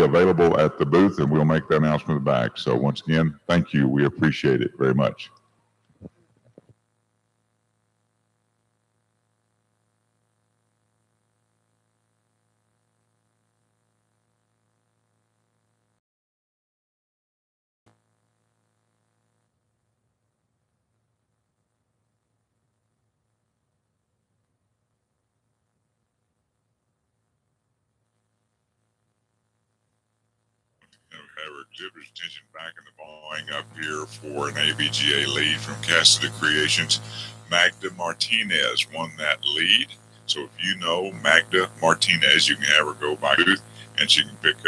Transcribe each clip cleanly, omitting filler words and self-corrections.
be available at the booth, and we'll make the announcement back. So once again, thank you. We appreciate it very much. Have our exhibitor's attention back in the bowling up here for an ABGA lead from Caseta Creations. Magda Martinez won that lead. So if you know Magda Martinez, you can have her go by booth and she can pick up.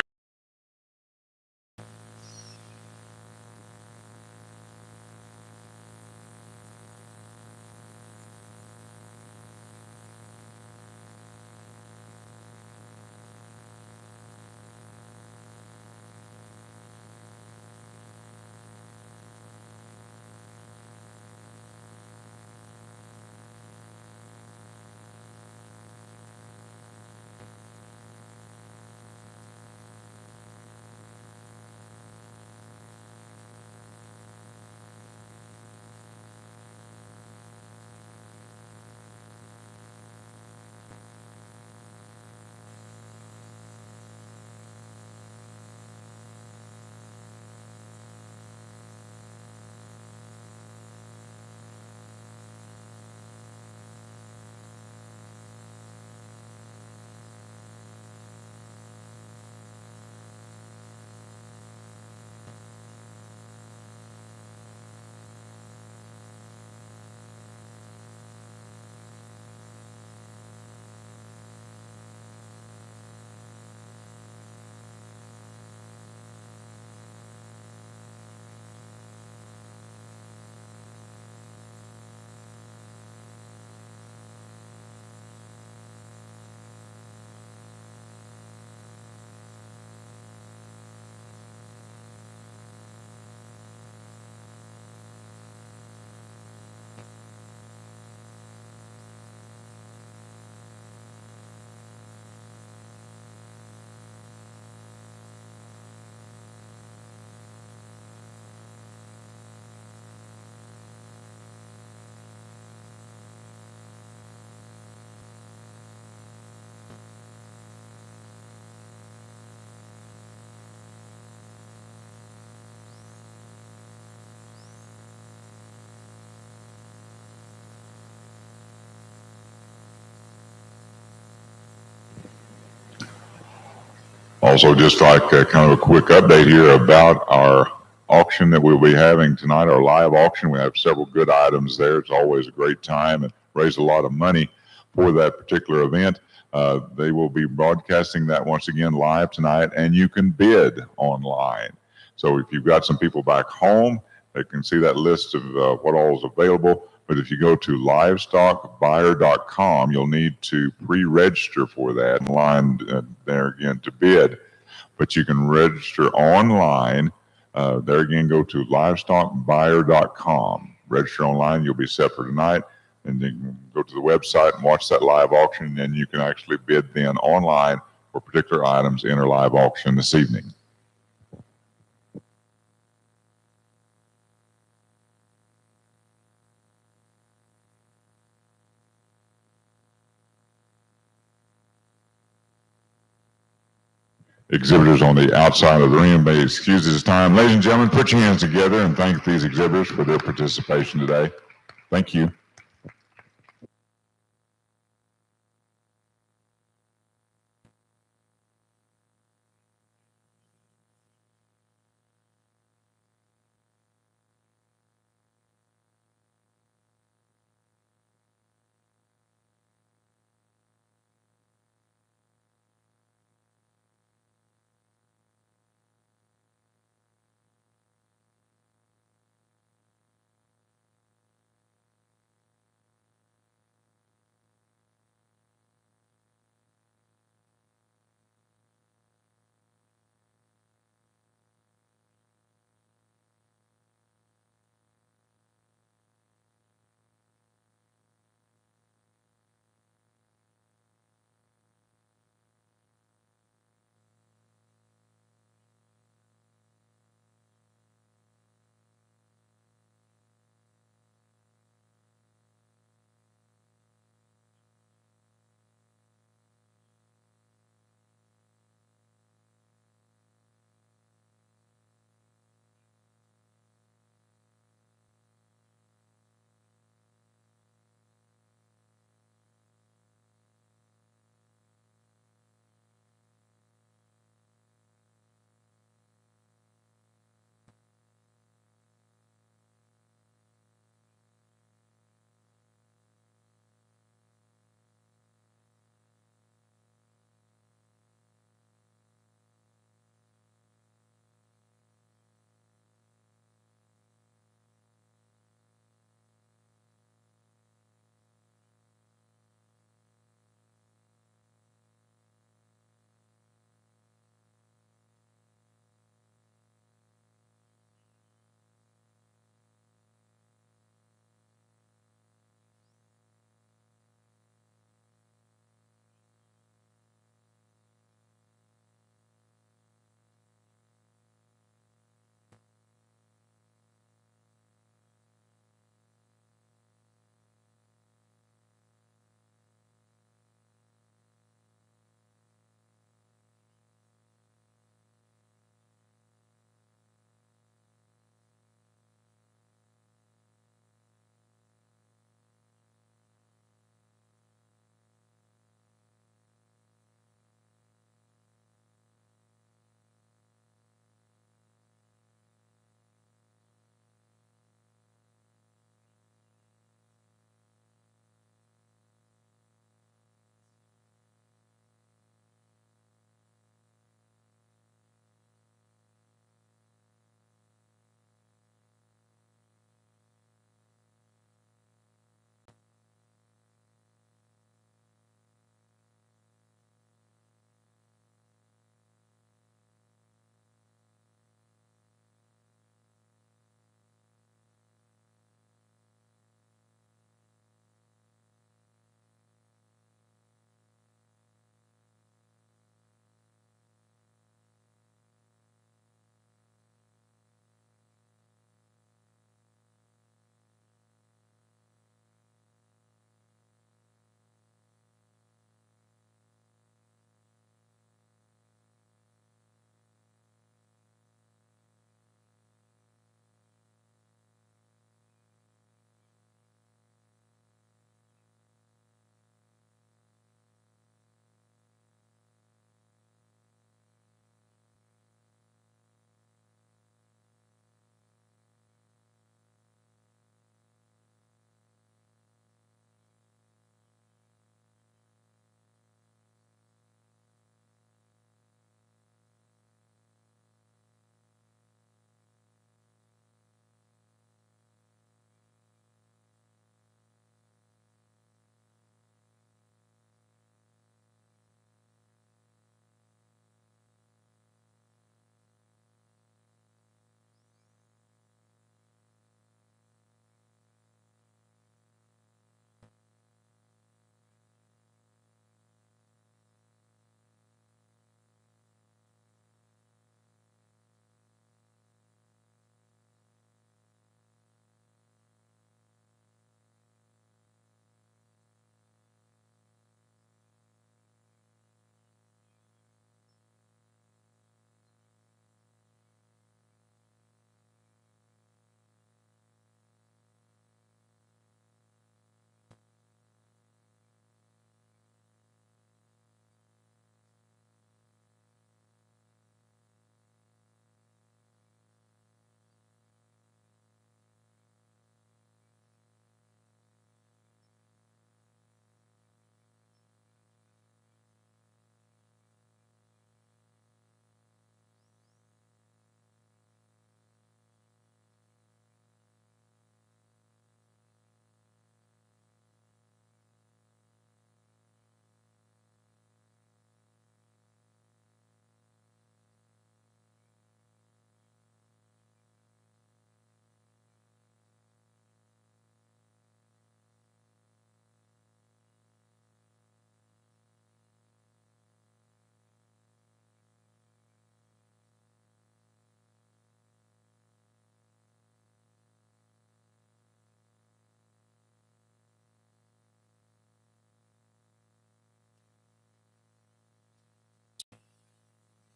Also, just like kind of a quick update here about our auction that we'll be having tonight, our live auction. We have several good items there. It's always a great time and raise a lot of money for that particular event. They will be broadcasting that once again live tonight, and you can bid online. So if you've got some people back home, they can see that list of what all is available. But if you go to livestockbuyer.com, you'll need to pre-register for that online there again to bid. But you can register online. There again, go to livestockbuyer.com. Register online. You'll be set for tonight. And then you can go to the website and watch that live auction. And then you can actually bid then online for particular items in our live auction this evening. Exhibitors on the outside of the ring may excuse this time. Ladies and gentlemen, put your hands together and thank these exhibitors for their participation today. Thank you.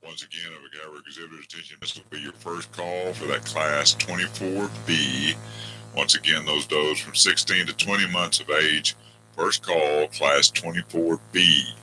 Once again, if we got our exhibitor's attention, this will be your first call for that class 24B. Once again, those does from 16 to 20 months of age. First call, class 24B.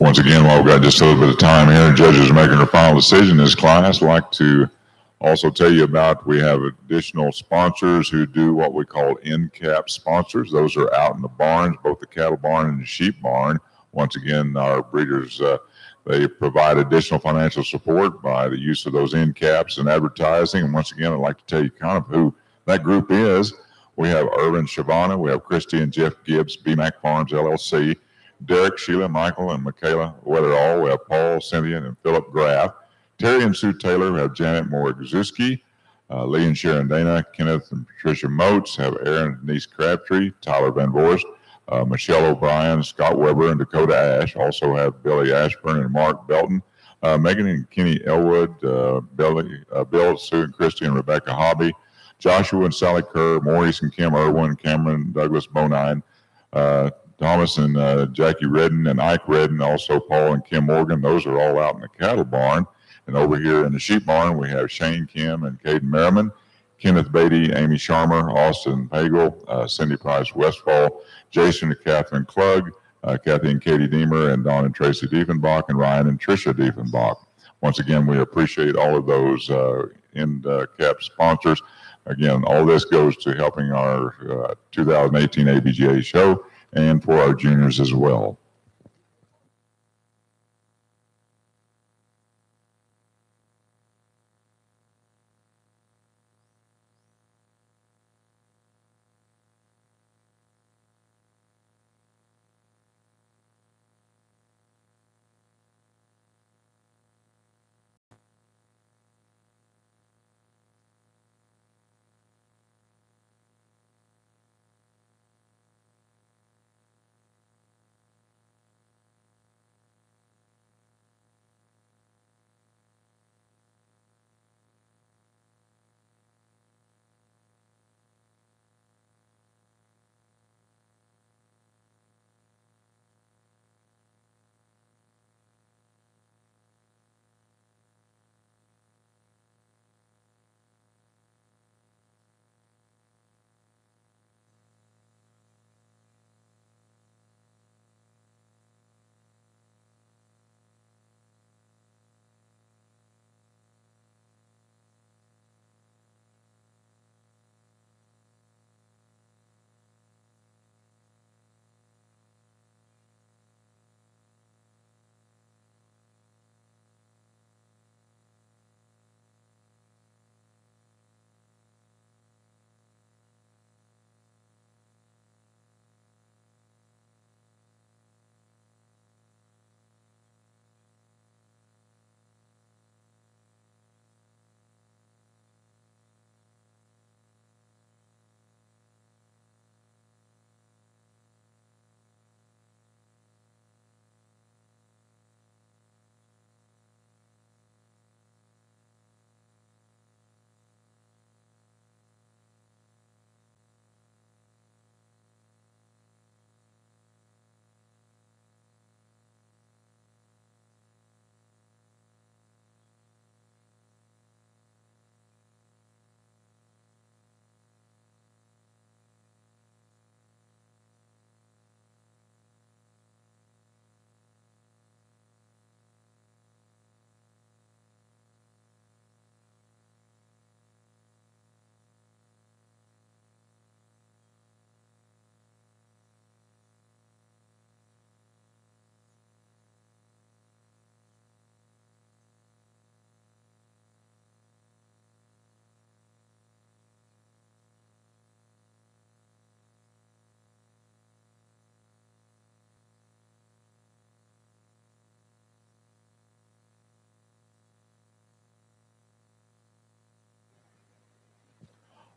Once again, while we've got just a little bit of time here, judges are making their final decision in this class. I'd like to also tell you about, we have additional sponsors who do what we call in-cap sponsors. Those are out in the barns, both the cattle barn and the sheep barn. Once again, our breeders, they provide additional financial support by the use of those end caps and advertising. And once again, I'd like to tell you kind of who that group is. We have Irvin Shavana, we have Christy and Jeff Gibbs, BMAC Farms LLC, Derek, Sheila, Michael, and Michaela Weatherall. We have Paul, Cynthia, and Philip Graff. Terry and Sue Taylor. We have Janet Moore-Gazuski, Lee and Sharon Dana, Kenneth and Patricia Moats, have Aaron and Denise Crabtree, Tyler Van Vorst, Michelle O'Brien, Scott Weber, and Dakota Ash. Also have Billy Ashburn and Mark Belton. Megan and Kenny Elwood, Bill, Sue and Christy and Rebecca Hobby, Joshua and Sally Kerr, Maurice and Kim Irwin, Cameron Douglas Bonine, Thomas and Jackie Redden and Ike Redden, also Paul and Kim Morgan. Those are all out in the cattle barn. And over here in the sheep barn, we have Shane Kim and Caden Merriman, Kenneth Beatty, Amy Sharmer, Austin Pagel, Cindy Price Westfall, Jason and Catherine Klug, Kathy and Katie Deemer, and Don and Tracy Diefenbach, and Ryan and Tricia Diefenbach. Once again, we appreciate all of those end cap sponsors. Again, all this goes to helping our 2018 ABGA show and for our juniors as well.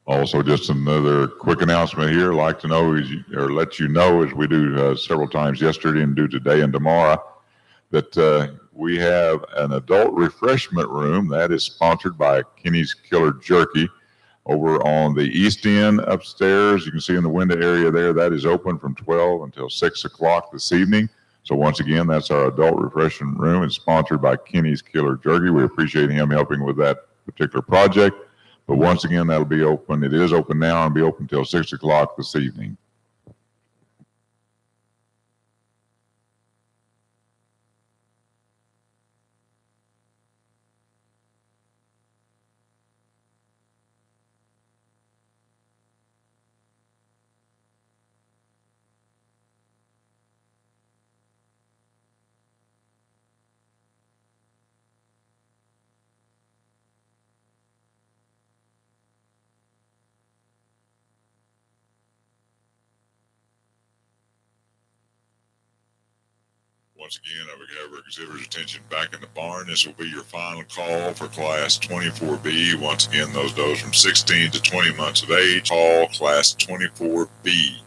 Also, just another quick announcement here. I'd like to know, let you know, as we do several times yesterday and do today and tomorrow, that we have an adult refreshment room that is sponsored by Kenny's Killer Jerky over on the east end upstairs. You can see in the window area there, that is open from 12 until 6 o'clock this evening. So once again, that's our adult refreshment room. It's sponsored by Kenny's Killer Jerky. We appreciate him helping with that particular project. But once again, that'll be open. It is open now and be open until 6 o'clock this evening. Once again, I would have our exhibitor's attention back in the barn. This will be your final call for Class 24B. Once again, those does from 16 to 20 months of age. Call Class 24B.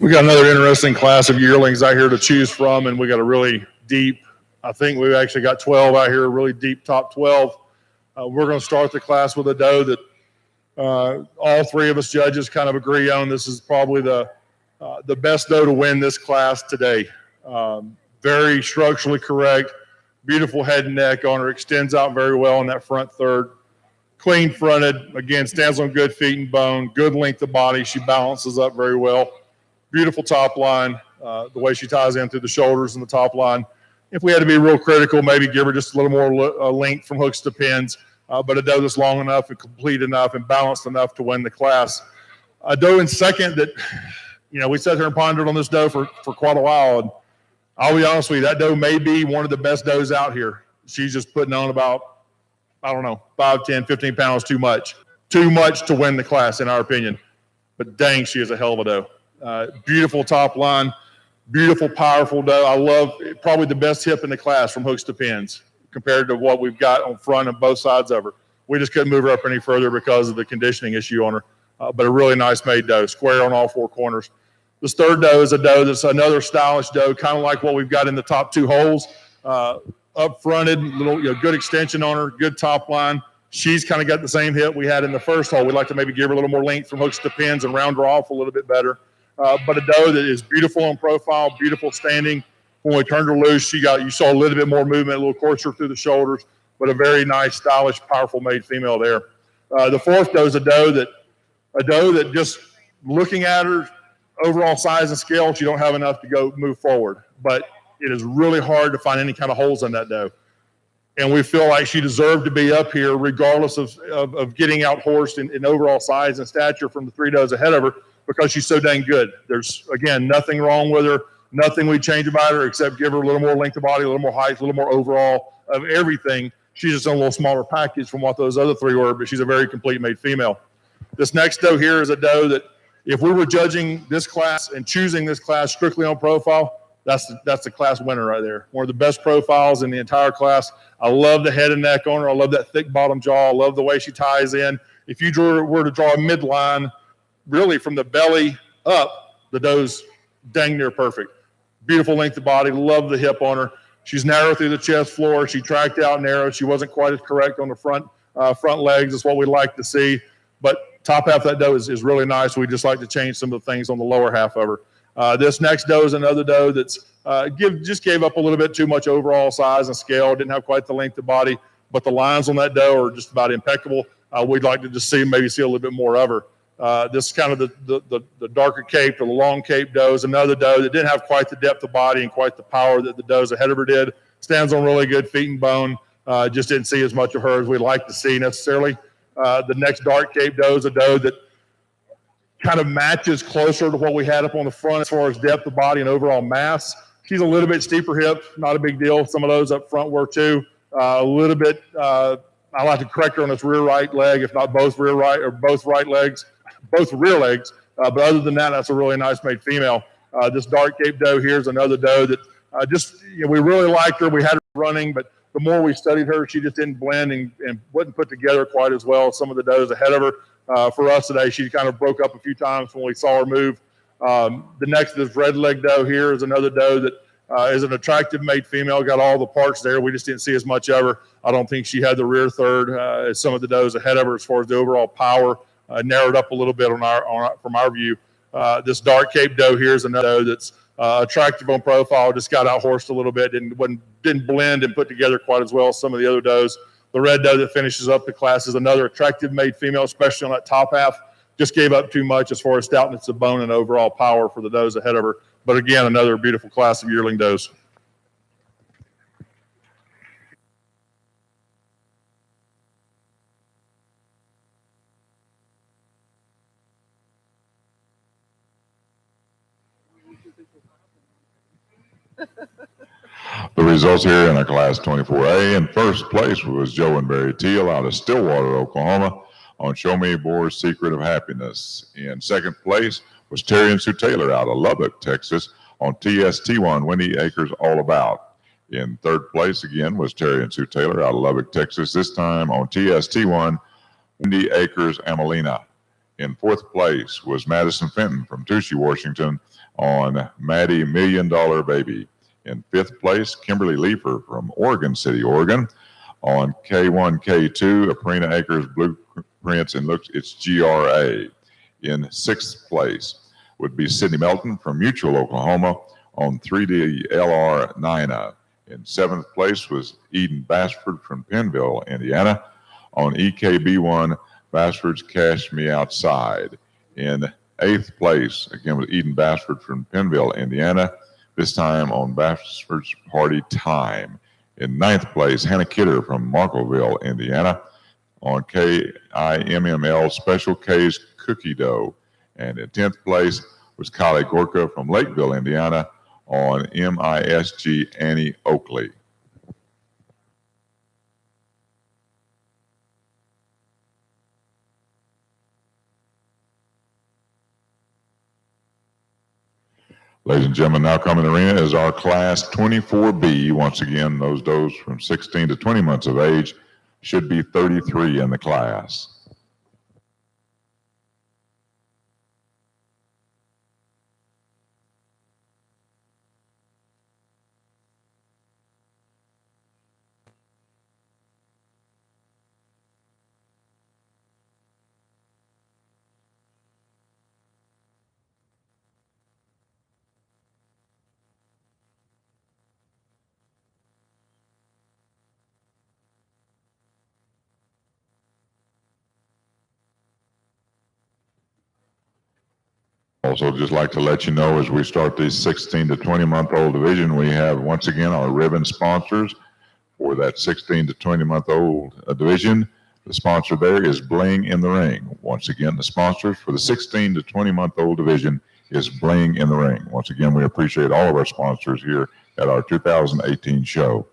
We got another interesting class of yearlings out here to choose from, and we got a really deep, I think we've actually got 12 out here, a really deep top 12. We're going to start the class with a doe that all three of us judges kind of agree on. This is probably the best doe to win this class today. Very structurally correct, beautiful head and neck on her, extends out very well in that front third. Clean fronted, again, stands on good feet and bone, good length of body. She balances up very well. Beautiful top line, the way she ties in through the shoulders and the top line. If we had to be real critical, maybe give her just a little more length from hooks to pins, but a doe that's long enough and complete enough and balanced enough to win the class. A doe in second that, we sat here and pondered on this doe for quite a while. And I'll be honest with you, that doe may be one of the best does out here. She's just putting on about, 5, 10, 15 pounds too much. Too much to win the class, in our opinion. But dang, she is a hell of a doe. Beautiful top line, beautiful, powerful doe. I love probably the best hip in the class from hooks to pins compared to what we've got on front and both sides of her. We just couldn't move her up any further because of the conditioning issue on her. But a really nice made doe, square on all four corners. This third doe is a doe that's another stylish doe, kind of like what we've got in the top two holes. Up fronted, little good extension on her, good top line. She's kind of got the same hip we had in the first hole. We'd like to maybe give her a little more length from hooks to pins and round her off a little bit better. But a doe that is beautiful on profile, beautiful standing. When we turned her loose, you saw a little bit more movement, a little coarser through the shoulders, but a very nice, stylish, powerful made female there. The fourth doe is a doe that just looking at her overall size and scale, she don't have enough to move forward. But it is really hard to find any kind of holes in that doe. And we feel like she deserved to be up here regardless of getting out horsed in overall size and stature from the three does ahead of her, because she's so dang good. There's, again, nothing wrong with her, nothing we change about her except give her a little more length of body, a little more height, a little more overall of everything. She's just a little smaller package from what those other three were, but she's a very complete made female. This next doe here is a doe that if we were judging this class and choosing this class strictly on profile, that's the class winner right there. One of the best profiles in the entire class. I love the head and neck on her. I love that thick bottom jaw. I love the way she ties in. If you were to draw a midline, really from the belly up, the doe's dang near perfect. Beautiful length of body. Love the hip on her. She's narrow through the chest floor. She tracked out narrow. She wasn't quite as correct on the front legs. That's what we like to see. But top half of that doe is really nice. We just like to change some of the things on the lower half of her. This next doe is another doe that's just gave up a little bit too much overall size and scale. Didn't have quite the length of body, but the lines on that doe are just about impeccable. We'd like to just maybe see a little bit more of her. This is kind of the darker caped or the long caped doe is another doe that didn't have quite the depth of body and quite the power that the does ahead of her did. Stands on really good feet and bone. Just didn't see as much of her as we'd like to see necessarily. The next dark caped doe is a doe that kind of matches closer to what we had up on the front as far as depth of body and overall mass. She's a little bit steeper hip, not a big deal. Some of those up front were too. A little bit, I like to correct her on this rear right leg, if not both rear right or both right legs, both rear legs. But other than that, that's a really nice made female. This dark cape doe here is another doe that we really liked her. We had her running, but the more we studied her, she just didn't blend and wasn't put together quite as well as some of the does ahead of her. For us today, she kind of broke up a few times when we saw her move. The next is red leg doe here is another doe that is an attractive made female, got all the parts there. We just didn't see as much of her. I don't think she had the rear third as some of the does ahead of her as far as the overall power. Narrowed up a little bit from our view. This dark cape doe here is another doe that's attractive on profile, just got out horsed a little bit, didn't blend and put together quite as well as some of the other does. The red doe that finishes up the class is another attractive made female, especially on that top half. Just gave up too much as far as stoutness of bone and overall power for the does ahead of her. But again, another beautiful class of yearling does. The results here in our Class 24A. In first place was Joe and Barry Teal out of Stillwater, Oklahoma, on Show Me Boar's Secret of Happiness. In second place was Terry and Sue Taylor out of Lubbock, Texas, on TST1 Winnie Acres All About. In third place again was Terry and Sue Taylor out of Lubbock, Texas, this time on TST1, Windy Acres, Amelina. In fourth place was Madison Fenton from Touchy, Washington on Maddie $1 Million Baby. In fifth place, Kimberly Leifer from Oregon City, Oregon on K1K2, Aprina Acres Blueprints and Looks It's GRA. In sixth place would be Sydney Melton from Mutual, Oklahoma on 3D LR Nina. In seventh place was Eden Bassford from Pennville, Indiana on EKB1 Bassford's Cash Me Outside. In eighth place, again with Eden Bassford from Pennville, Indiana, this time on Bassford's Party Time. In ninth place, Hannah Kidder from Marklettville, Indiana on KIMML Special K's Cookie Dough. And in 10th place was Kylie Gorka from Lakeville, Indiana on MISG Annie Oakley. Ladies and gentlemen, now coming to the arena is our Class 24B. Once again, those does from 16 to 20 months of age, should be 33 in the class. Also, just like to let you know as we start the 16 to 20 month old division, we have once again our ribbon sponsors for that 16 to 20 month old division. The sponsor there is Bling in the Ring. Once again, the sponsors for the 16 to 20 month old division is Bling in the Ring. Once again, we appreciate all of our sponsors here at our 2018 show.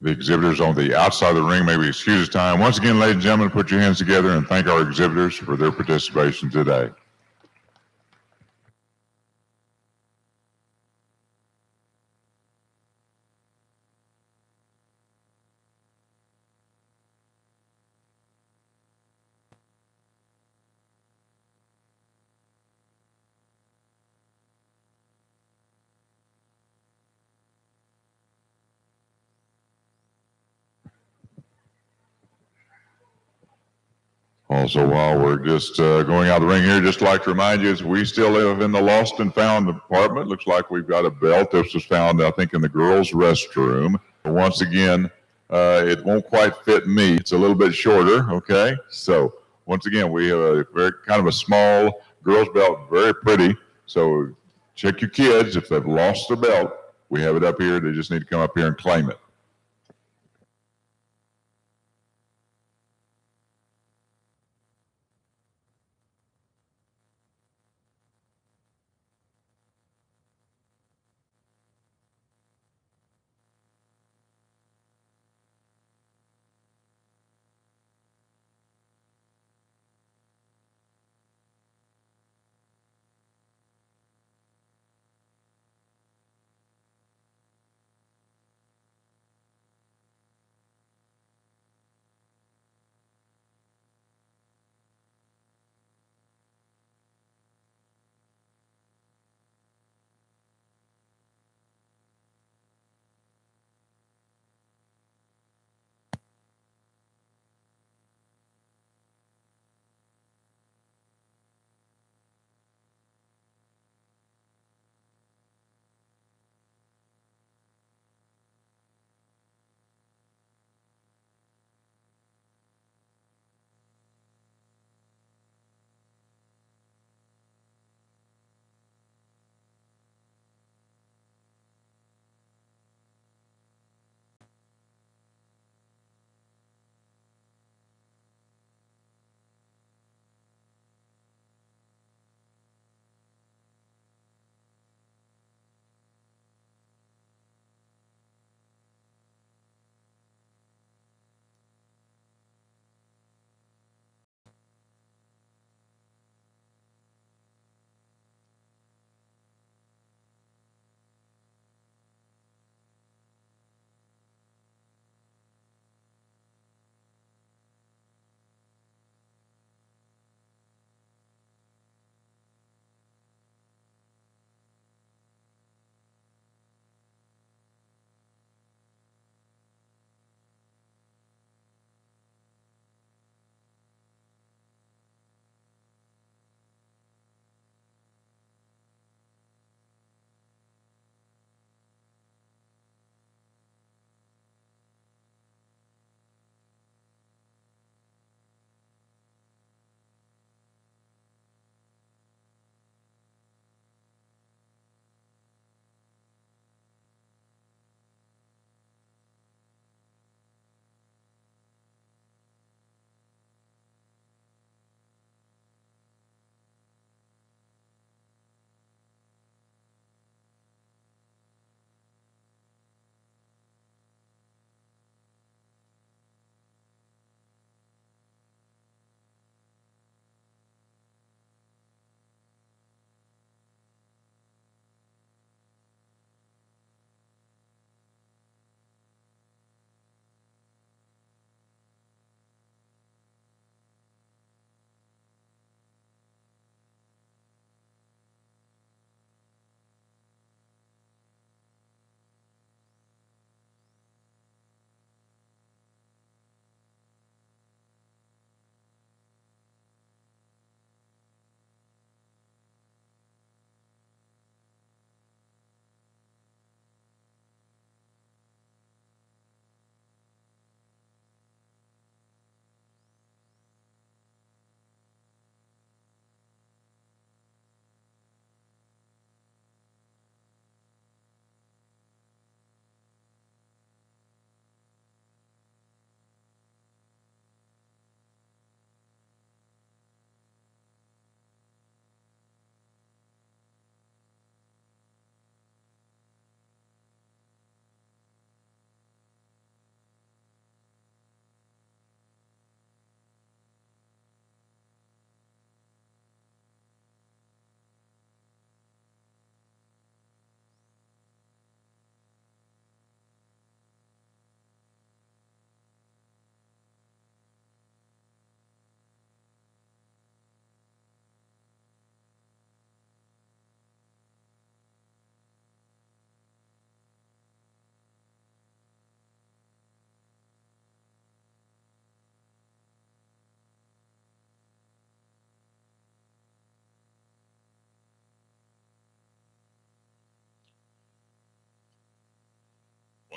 The exhibitors on the outside of the ring may be excused time. Once again, ladies and gentlemen, put your hands together and thank our exhibitors for their participation today. Also, while we're just going out of the ring here, just like to remind you, we still live in the lost and found department. Looks like we've got a belt. This was found, I think, in the girls' restroom. Once again, it won't quite fit me. It's a little bit shorter, okay? So, once again, we have a very kind of a small girls' belt, very pretty. So, check your kids. If they've lost their belt, we have it up here. They just need to come up here and claim it.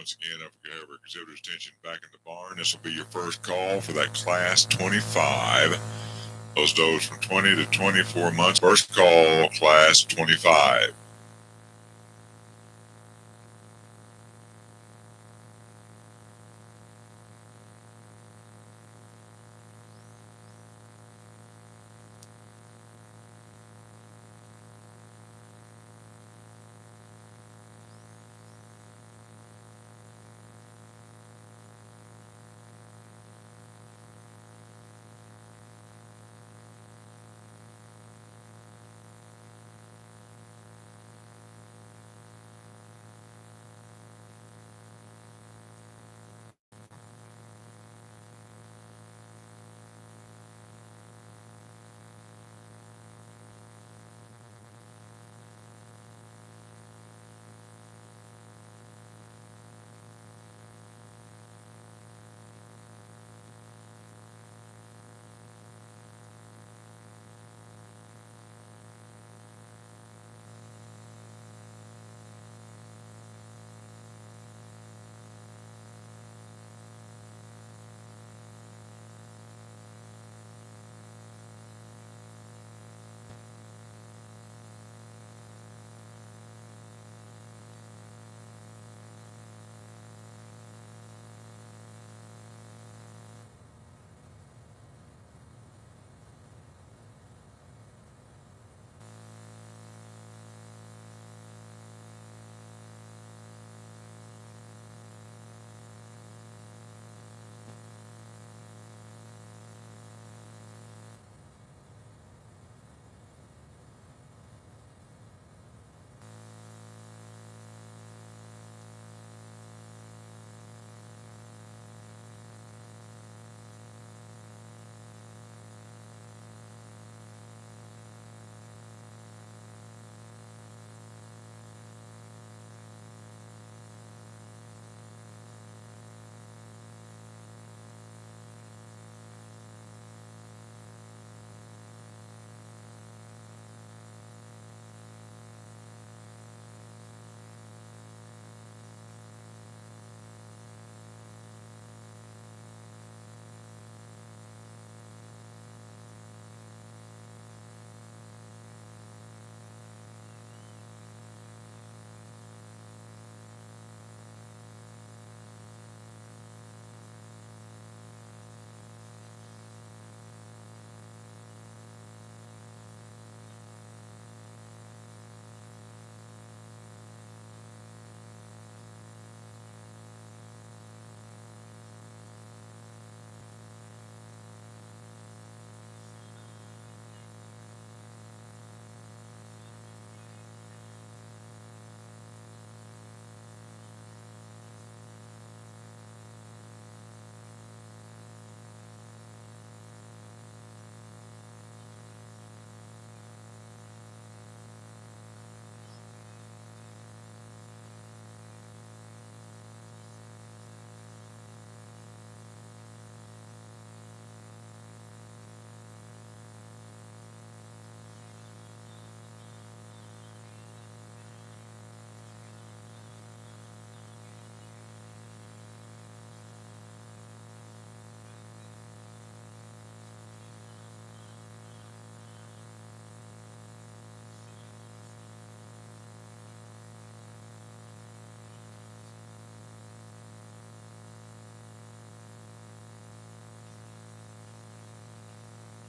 Once again, I have our exhibitor's attention back in the barn. This will be your first call for that class 25. Those does from 20 to 24 months. First call, class 25.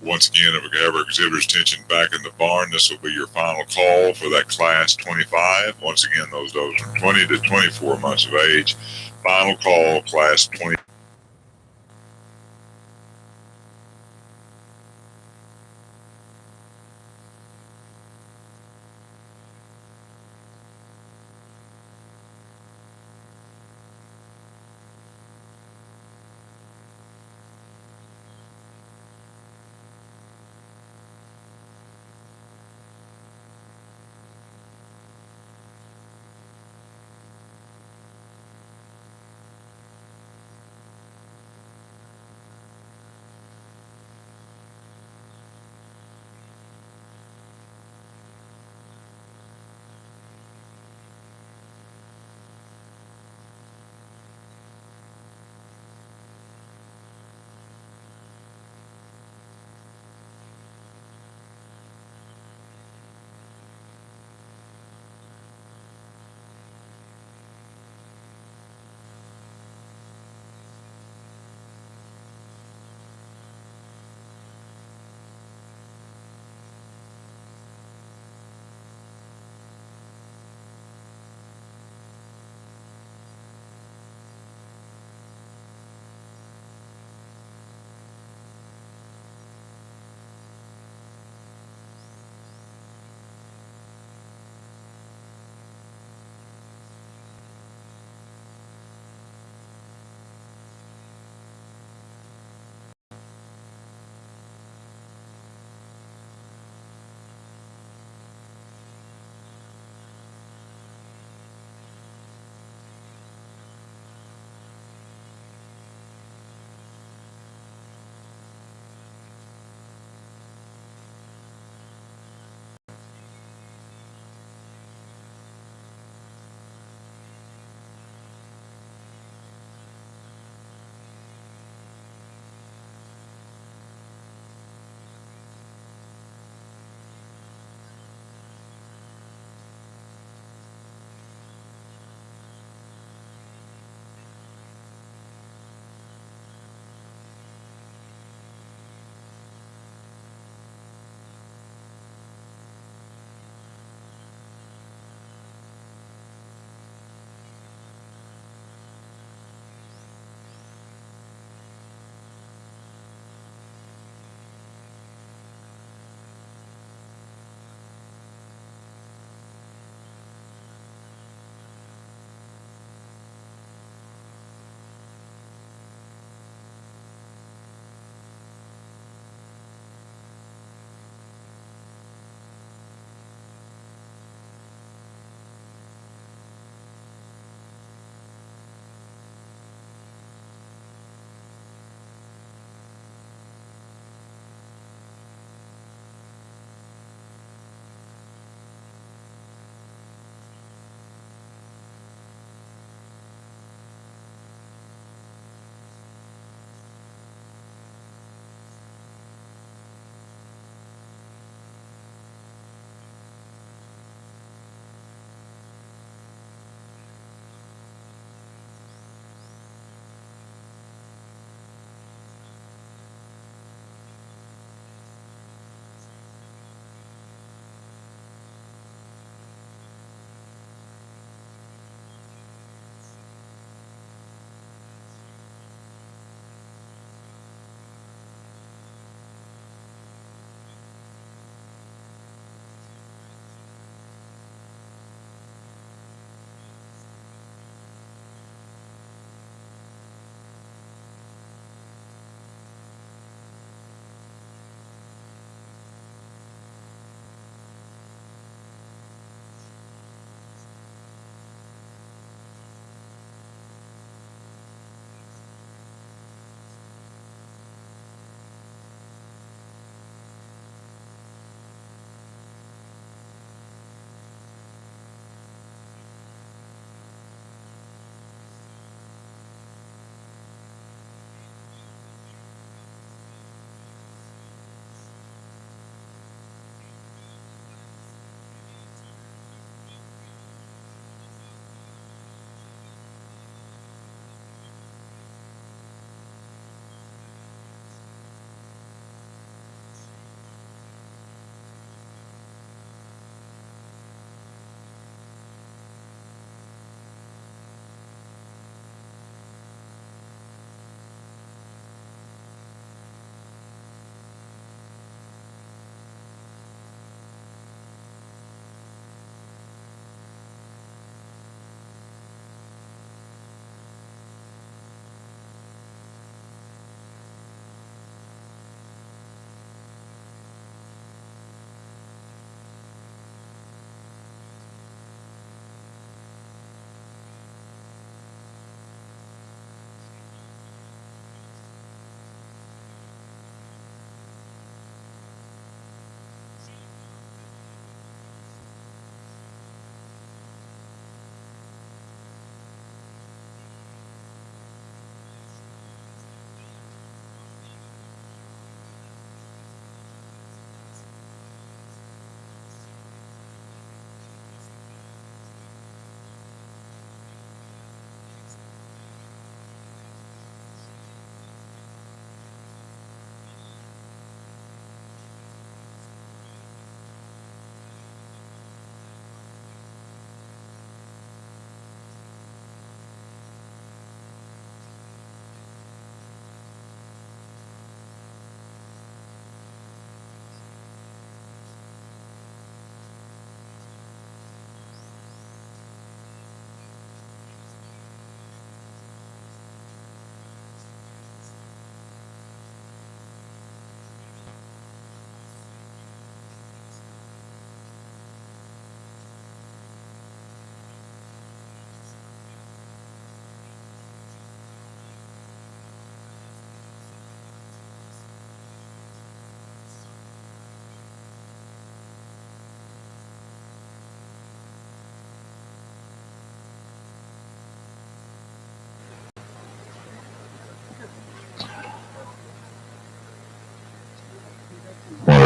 Once again, if we have our exhibitor's attention back in the barn, this will be your final call for that class 25. Once again, those does from 20 to 24 months of age. Final call, class 20.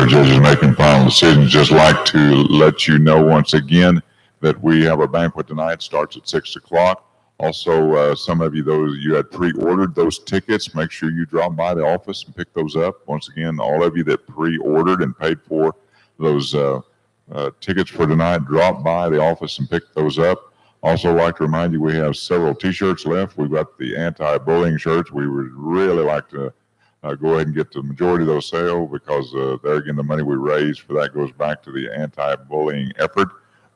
our judges making final decisions. Just like to let you know once again that we have our banquet tonight. Starts at 6 o'clock. Also, some of you had pre-ordered those tickets. Make sure you drop by the office and pick those up. Once again, all of you that pre-ordered and paid for those tickets for tonight, drop by the office and pick those up. Also, like to remind you, we have several T-shirts left. We've got the anti-bullying shirts. We would really like to go ahead and get the majority of those sales because there again, the money we raise for that goes back to the anti-bullying effort.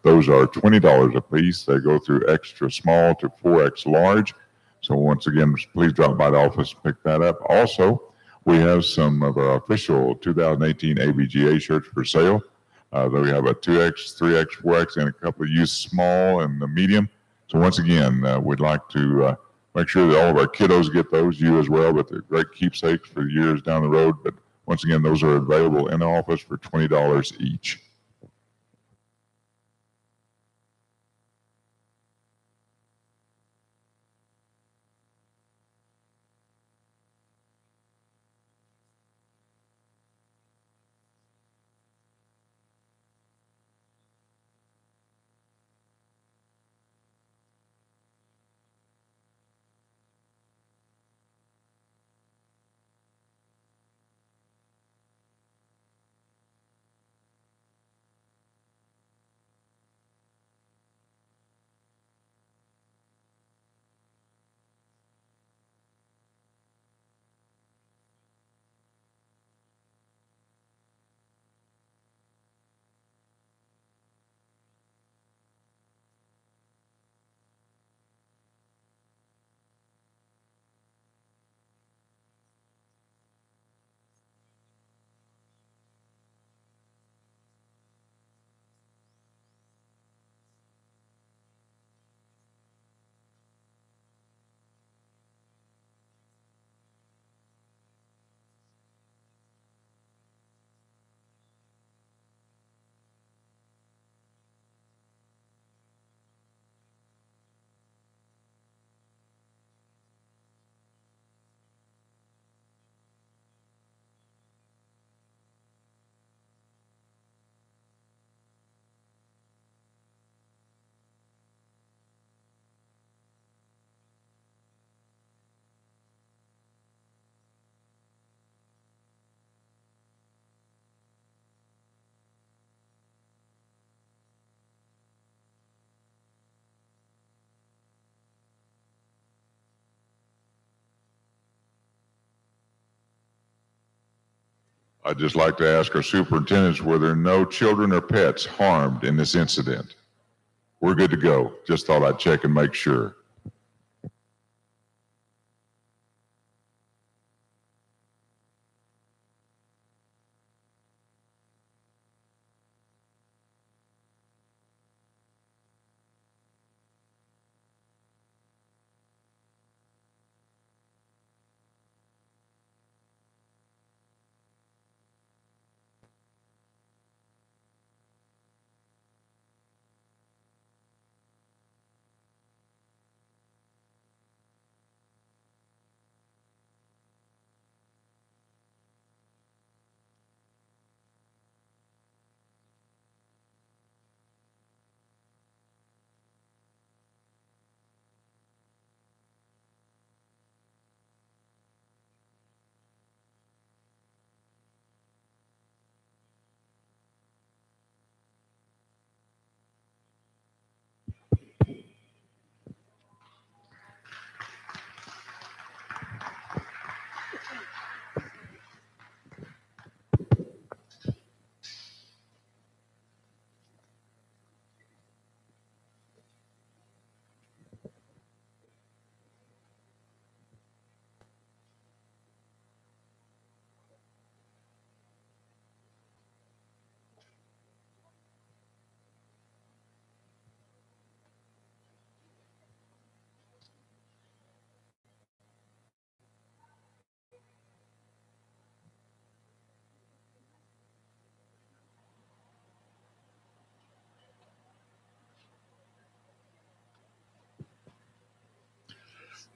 Those are $20 a piece. They go through extra small to 4X large. So once again, please drop by the office and pick that up. Also, we have some of our official 2018 ABGA shirts for sale. We have a 2X, 3X, 4X, and a couple of used small and the medium. So once again, we'd like to make sure that all of our kiddos get those, you as well, but they're great keepsakes for years down the road. But once again, those are available in the office for $20 each. I'd just like to ask our superintendents, were there no children or pets harmed in this incident? We're good to go. Just thought I'd check and make sure.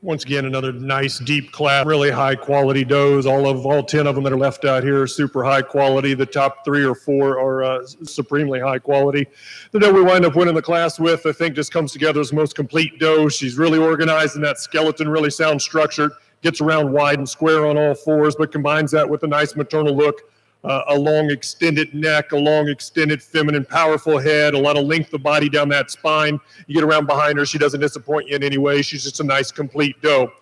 Once again, another nice deep class, really high quality does. All 10 of them that are left out here are super high quality. The top 3 or 4 are supremely high quality. The doe we wind up winning the class with, I think, just comes together as the most complete doe. She's really organized in that skeleton, really sound structured, gets around wide and square on all fours, but combines that with a nice maternal look. A long extended neck, a long extended feminine powerful head, a lot of length of body down that spine. You get around behind her, she doesn't disappoint you in any way. She's just a nice complete doe.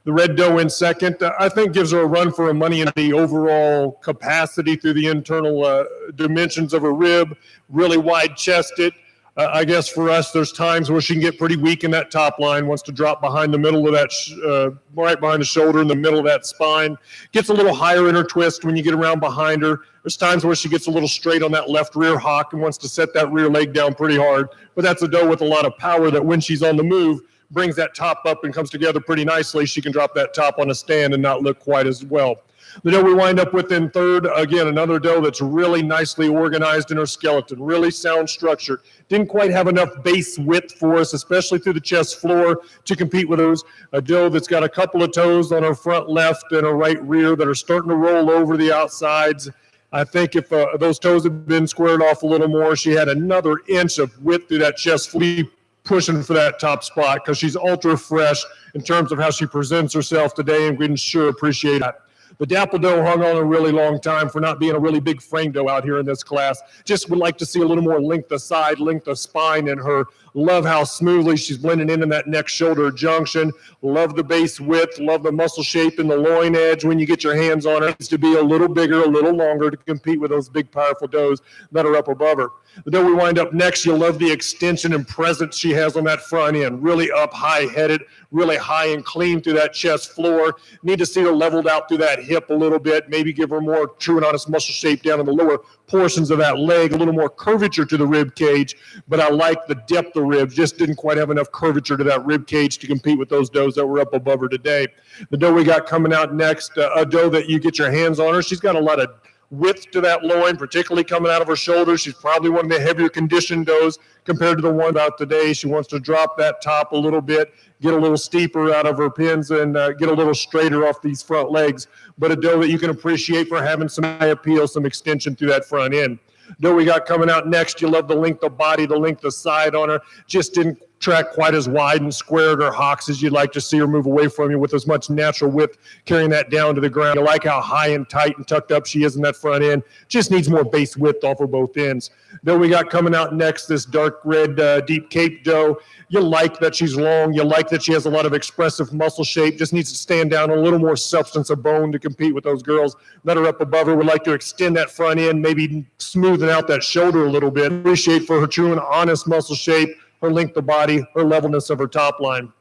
The red doe in second, I think gives her a run for her money in the overall capacity through the internal dimensions of her rib, really wide chested. I guess for us, there's times where she can get pretty weak in that top line, wants to drop behind the middle of that, right behind the shoulder in the middle of that spine. Gets a little higher in her twist when you get around behind her. There's times where she gets a little straight on that left rear hock and wants to set that rear leg down pretty hard. But that's a doe with a lot of power that when she's on the move, brings that top up and comes together pretty nicely. She can drop that top on a stand and not look quite as well. The doe we wind up with in third, again, another doe that's really nicely organized in her skeleton, really sound structured. Didn't quite have enough base width for us, especially through the chest floor, to compete with those. A doe that's got a couple of toes on her front left and her right rear that are starting to roll over the outsides. I think if those toes had been squared off a little more, she had another inch of width through that chest flea, pushing for that top spot, because she's ultra fresh in terms of how she presents herself today, and we can sure appreciate that. The dapple doe hung on a really long time for not being a really big frame doe out here in this class. Just would like to see a little more length of side, length of spine in her. Love how smoothly she's blending in that neck shoulder junction. Love the base width. Love the muscle shape in the loin edge when you get your hands on her. It needs to be a little bigger, a little longer to compete with those big, powerful does that are up above her. The doe we wind up next, you'll love the extension and presence she has on that front end. Really up high-headed, really high and clean through that chest floor. Need to see her leveled out through that hip a little bit. Maybe give her more true and honest muscle shape down in the lower portions of that leg. A little more curvature to the rib cage. But I like the depth of ribs. Just didn't quite have enough curvature to that rib cage to compete with those does that were up above her today. The doe we got coming out next, a doe that you get your hands on her. She's got a lot of width to that loin, particularly coming out of her shoulders. She's probably one of the heavier conditioned does compared to the one out today. She wants to drop that top a little bit, get a little steeper out of her pins, and get a little straighter off these front legs. But a doe that you can appreciate for having some high appeal, some extension through that front end. Doe we got coming out next, you love the length of body, the length of side on her. Just didn't track quite as wide and squared her hocks as you'd like to see her move away from you with as much natural width, carrying that down to the ground. You like how high and tight and tucked up she is in that front end. Just needs more base width off of both ends. Doe we got coming out next, this dark red deep cape doe. You like that she's long. You like that she has a lot of expressive muscle shape. Just needs to stand down a little more substance of bone to compete with those girls that are up above her. Would like to extend that front end, maybe smoothing out that shoulder a little bit. Appreciate for her true and honest muscle shape, her length of body, her levelness of her top line.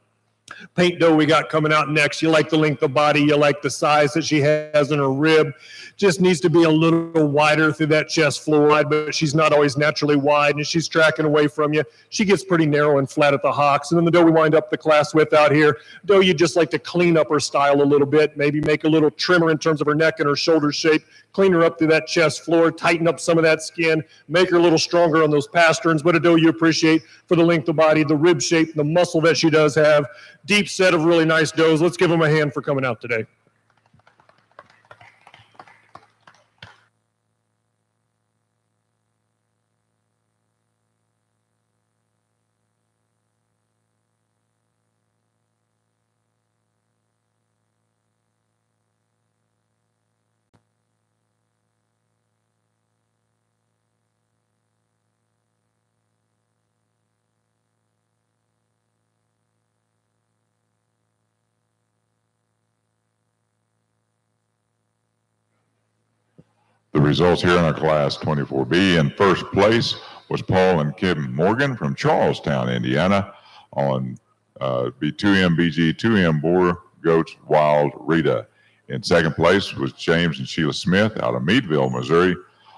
Paint doe we got coming out next. You like the length of body. You like the size that she has in her rib. Just needs to be a little wider through that chest floor, but she's not always naturally wide, and she's tracking away from you. She gets pretty narrow and flat at the hocks. And then the doe we wind up the class with out here, doe you just like to clean up her style a little bit, maybe make a little trimmer in terms of her neck and her shoulder shape, clean her up through that chest floor, tighten up some of that skin, make her a little stronger on those pasterns. But a doe you appreciate for the length of body, the rib shape, the muscle that she does have. Deep set of really nice does. Let's give them a hand for coming out today. The results here in our Class 24B. In first place was Paul and Kim Morgan from Charlestown, Indiana, on B2M BG 2M Boer Goats Wild Rita. In second place was James and Sheila Smith out of Meadville, Missouri,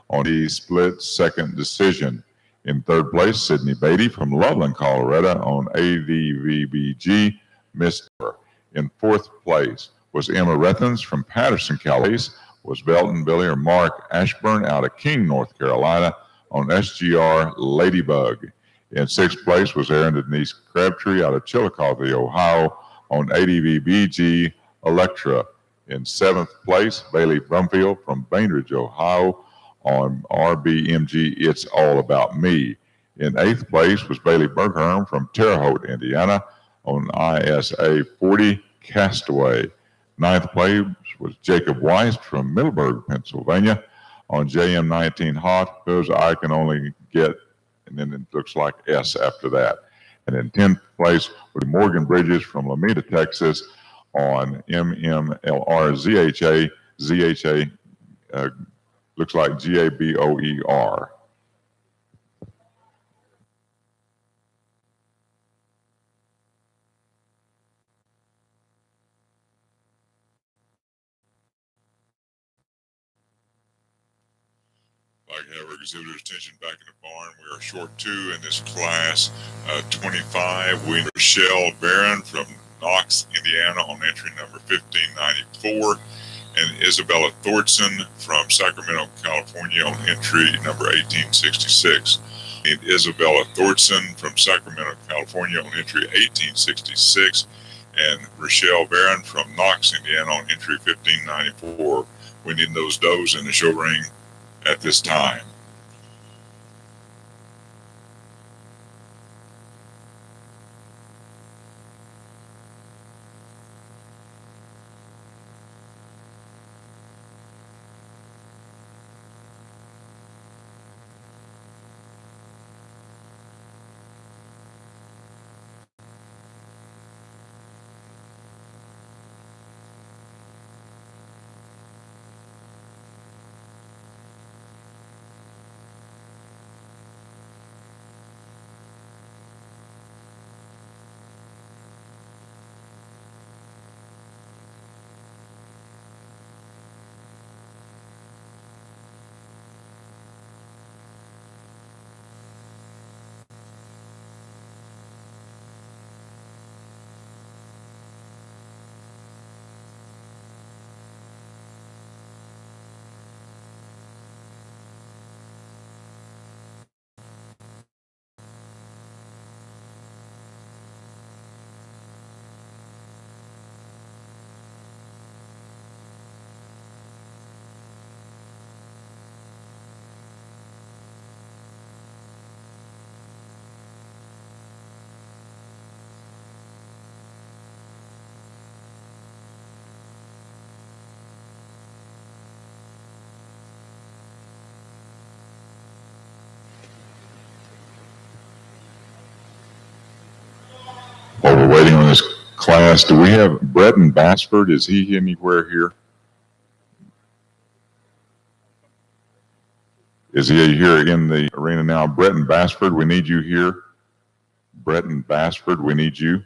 on the split second decision. In third place, Sydney Beatty from Loveland, Colorado, on ADVBG Mr. In fourth place was Emma Rethens from Patterson, California. Was Belton Billy or Mark Ashburn out of King, North Carolina, on SGR Ladybug. In sixth place was Aaron Denise Crabtree out of Chillicothe, Ohio, on ADVBG Electra. In 7th place, Bailey Brumfield from Bainbridge, Ohio on RBMG It's All About Me. In 8th place was Bailey Bergherm from Terre Haute, Indiana on ISA 40 Castaway. 9th place was Jacob Weiss from Middleburg, Pennsylvania on JM19 Hot, because I can only get, and then it looks like S after that. And in 10th place was Morgan Bridges from Lomita, Texas on MMLR ZHA, looks like GABOER. I'd like to have our exhibitor's attention back in the barn. We are short 2 in this class 25. We have Rochelle Barron from Knox, Indiana on entry number 1594, and Isabella Thorson from Sacramento, California on entry number 1866. And Isabella Thorson from Sacramento, California on entry 1866, and Rochelle Barron from Knox, Indiana on entry 1594. We need those does in the show ring at this time. While we're waiting on this class, do we have Breton Bassford? Is he anywhere here? Is he here in the arena now? Breton Bassford, we need you here. Breton Bassford, we need you.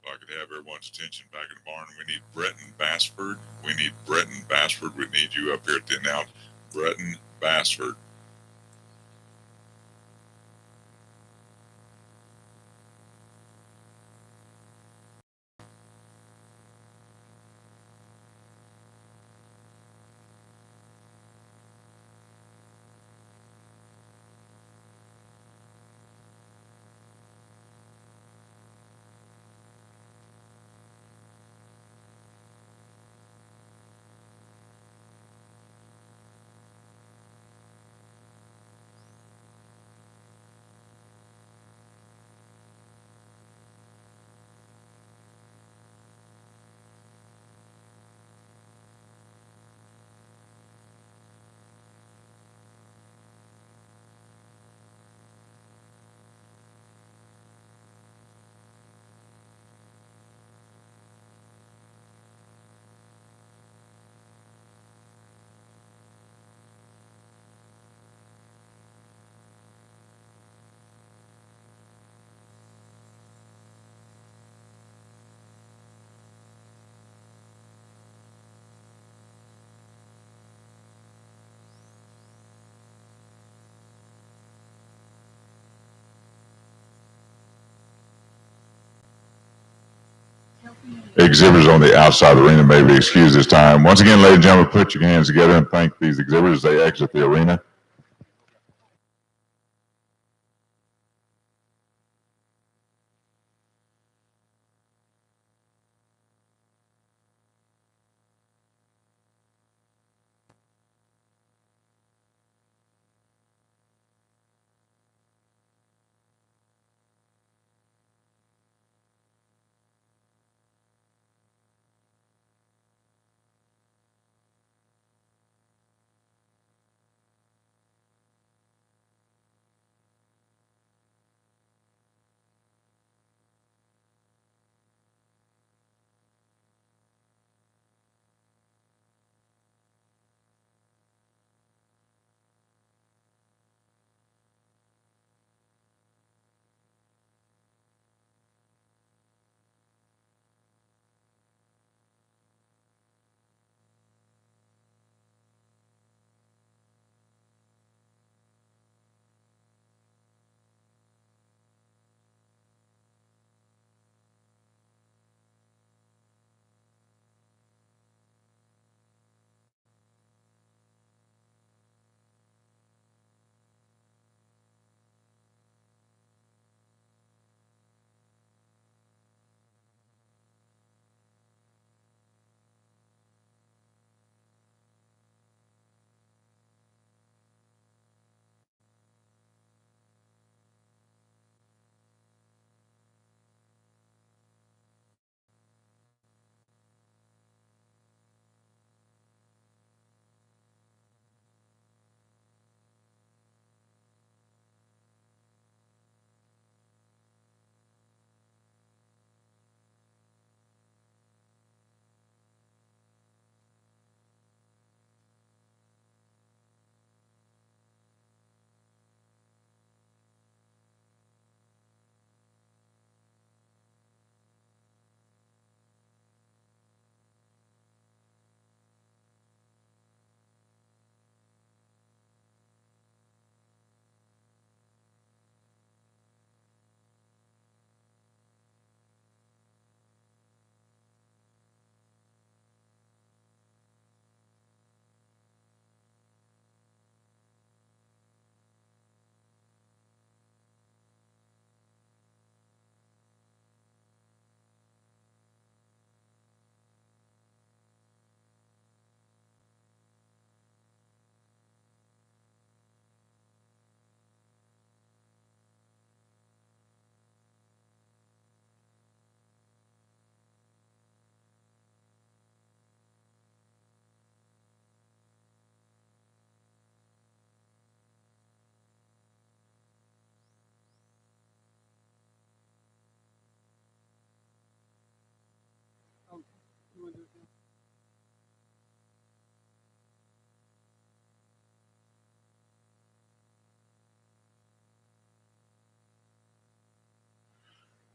If I could have everyone's attention back in the barn, we need Breton Bassford. We need Breton Bassford. We need you up here at the announce. Breton Bassford. exhibitors on the outside of the arena may be excused this time. Once again, ladies and gentlemen, put your hands together and thank these exhibitors as they exit the arena.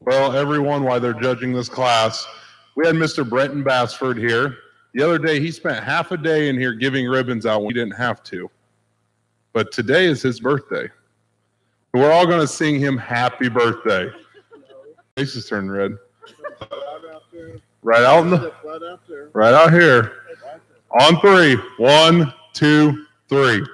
Well, everyone, while they're judging this class, we had Mr. Brenton Bassford here. The other day, he spent half a day in here giving ribbons out when he didn't have to. But today is his birthday. We're all going to sing him happy birthday. Face is turning red. Right out here. On three. 1, 2, 3.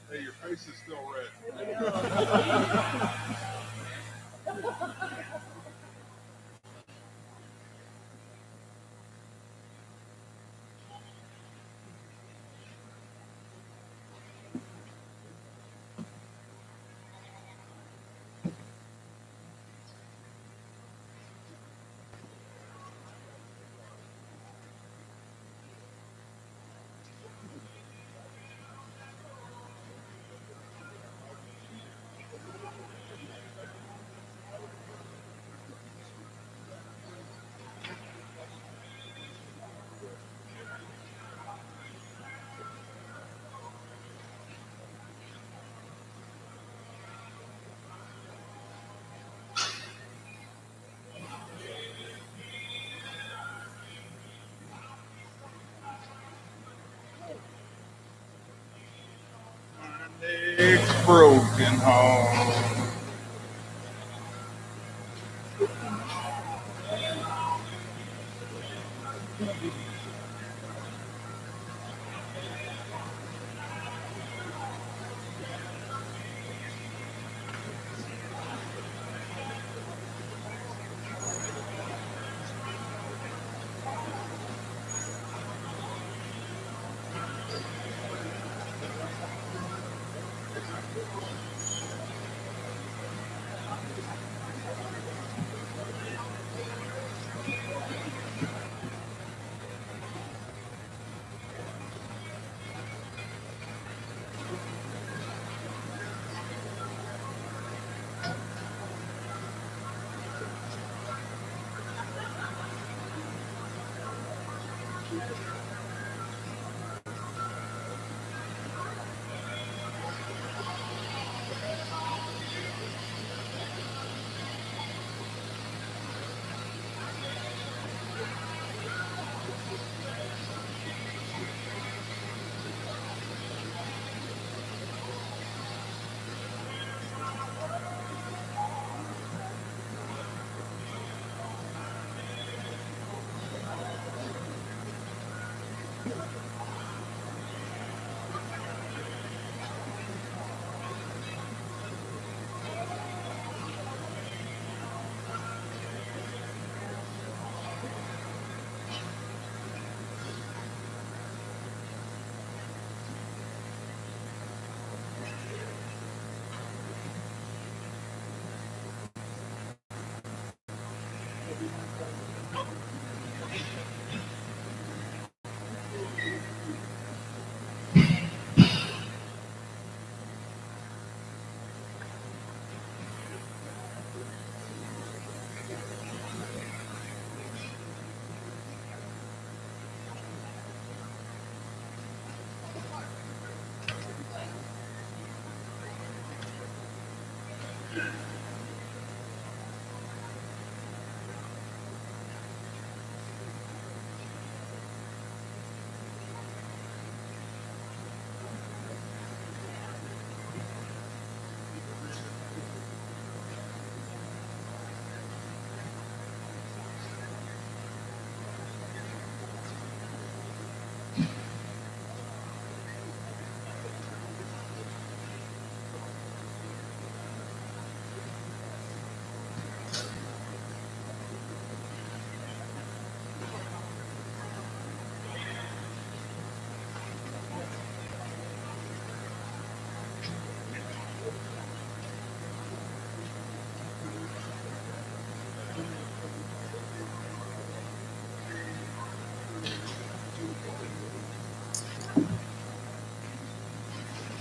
Hey, your face is still red. broken home.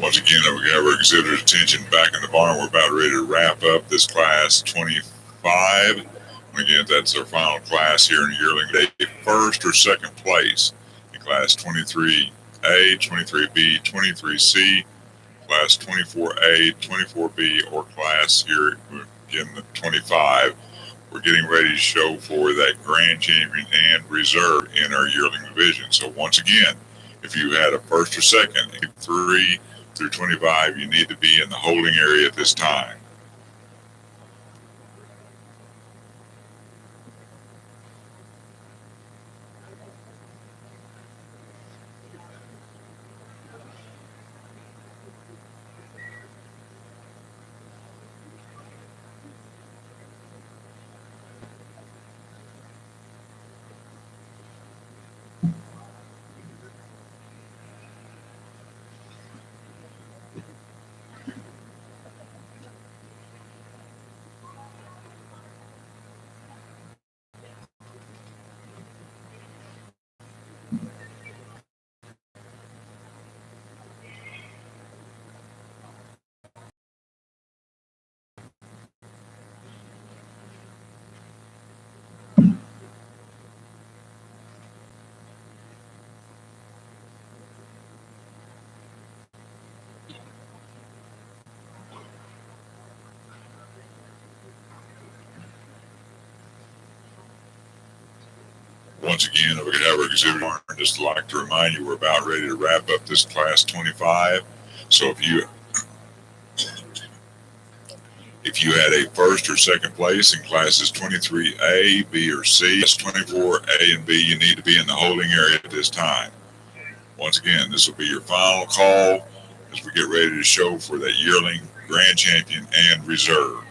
Once again, we have our exhibitor's attention back in the barn. We're about ready to wrap up this class 25. Again, that's our final class here in Yearling today. First or second place in class 23A, 23B, 23C, class 24A, 24B, or class here again the 25. We're getting ready to show for that grand champion and reserve in our yearling division. So once again, if you had a first or second, 3 through 25, you need to be in the holding area at this time. Once again, we could have our exhibitor. Just like to remind you, we're about ready to wrap up this class 25. So if you If you had a first or second place in classes 23A, B, or C, that's 24A and B, you need to be in the holding area at this time. Once again, this will be your final call as we get ready to show for that yearling, grand champion, and reserve.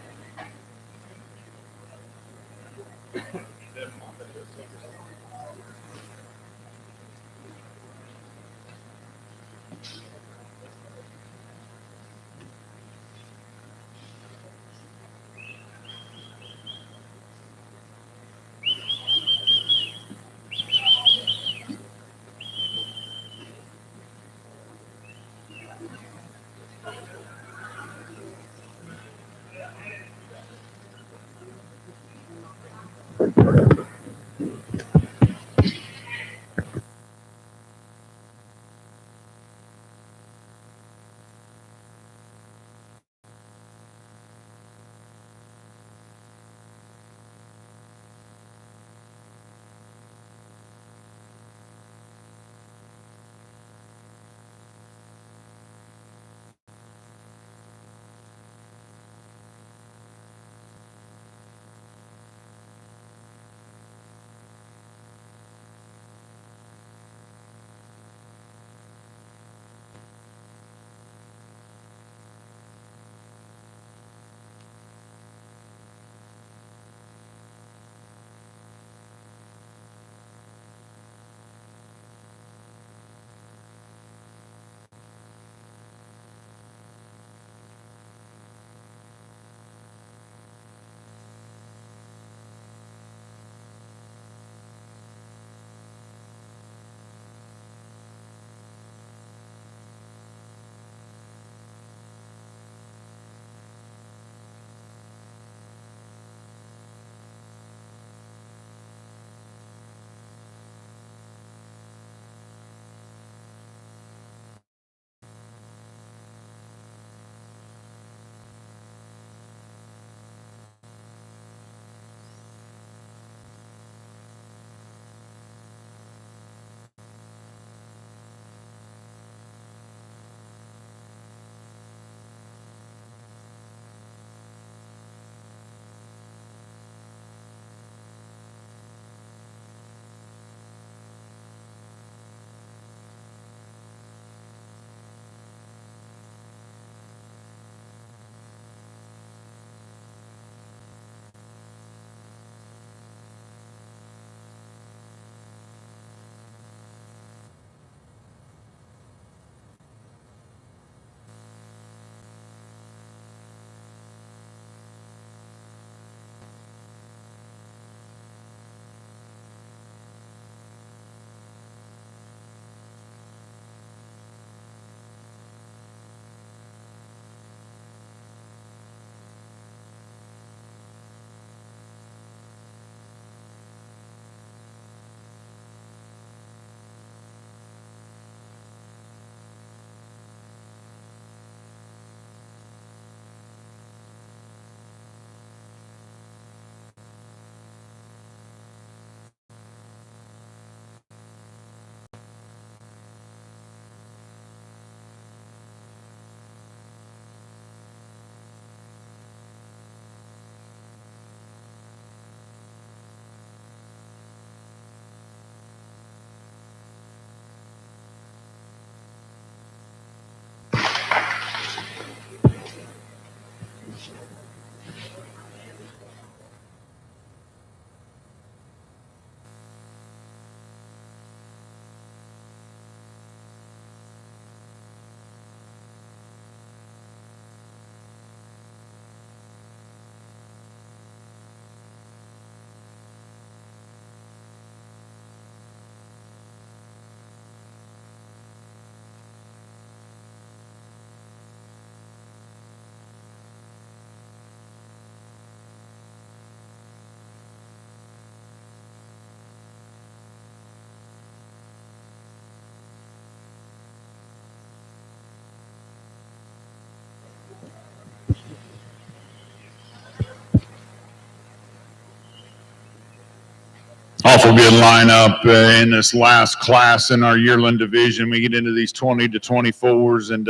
Awful good lineup in this last class in our yearling division. We get into these 20 to 24s, and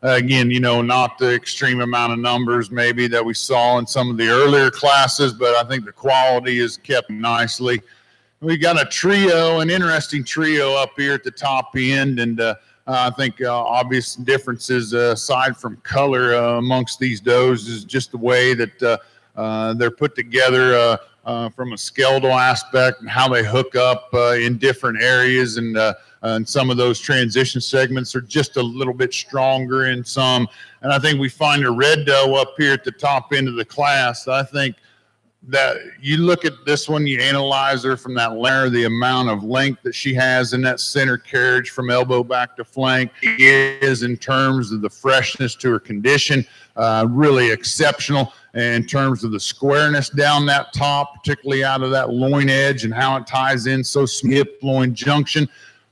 Again, not the extreme amount of numbers maybe that we saw in some of the earlier classes, but I think the quality is kept nicely. We got a trio, an interesting trio up here at the top end, and I think obvious differences aside from color amongst these does is just the way that they're put together from a skeletal aspect and how they hook up in different areas, and some of those transition segments are just a little bit stronger in some. And I think we find a red doe up here at the top end of the class. I think that you look at this one, you analyze her from that layer, the amount of length that she has in that center carriage from elbow back to flank is, in terms of the freshness to her condition, really exceptional. In terms of the squareness down that top, particularly out of that loin edge and how it ties in so hip loin junction,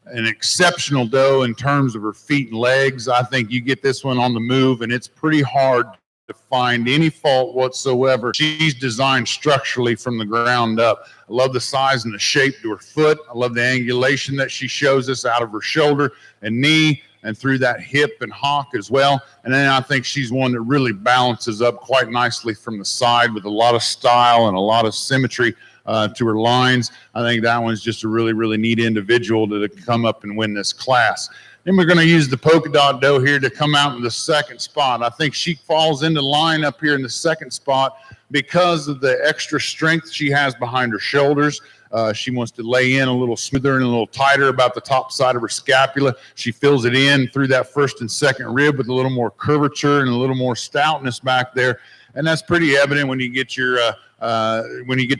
an exceptional doe in terms of her feet and legs. I think you get this one on the move, and it's pretty hard to find any fault whatsoever. She's designed structurally from the ground up. I love the size and the shape to her foot. I love the angulation that she shows us out of her shoulder and knee and through that hip and hock as well. And then I think she's one that really balances up quite nicely from the side with a lot of style and a lot of symmetry to her lines. I think that one's just a really, really neat individual to come up and win this class. Then we're going to use the polka dot doe here to come out in the second spot. I think she falls into line up here in the second spot because of the extra strength she has behind her shoulders. She wants to lay in a little smoother and a little tighter about the top side of her scapula. She fills it in through that first and second rib with a little more curvature and a little more stoutness back there. And that's pretty evident when you get to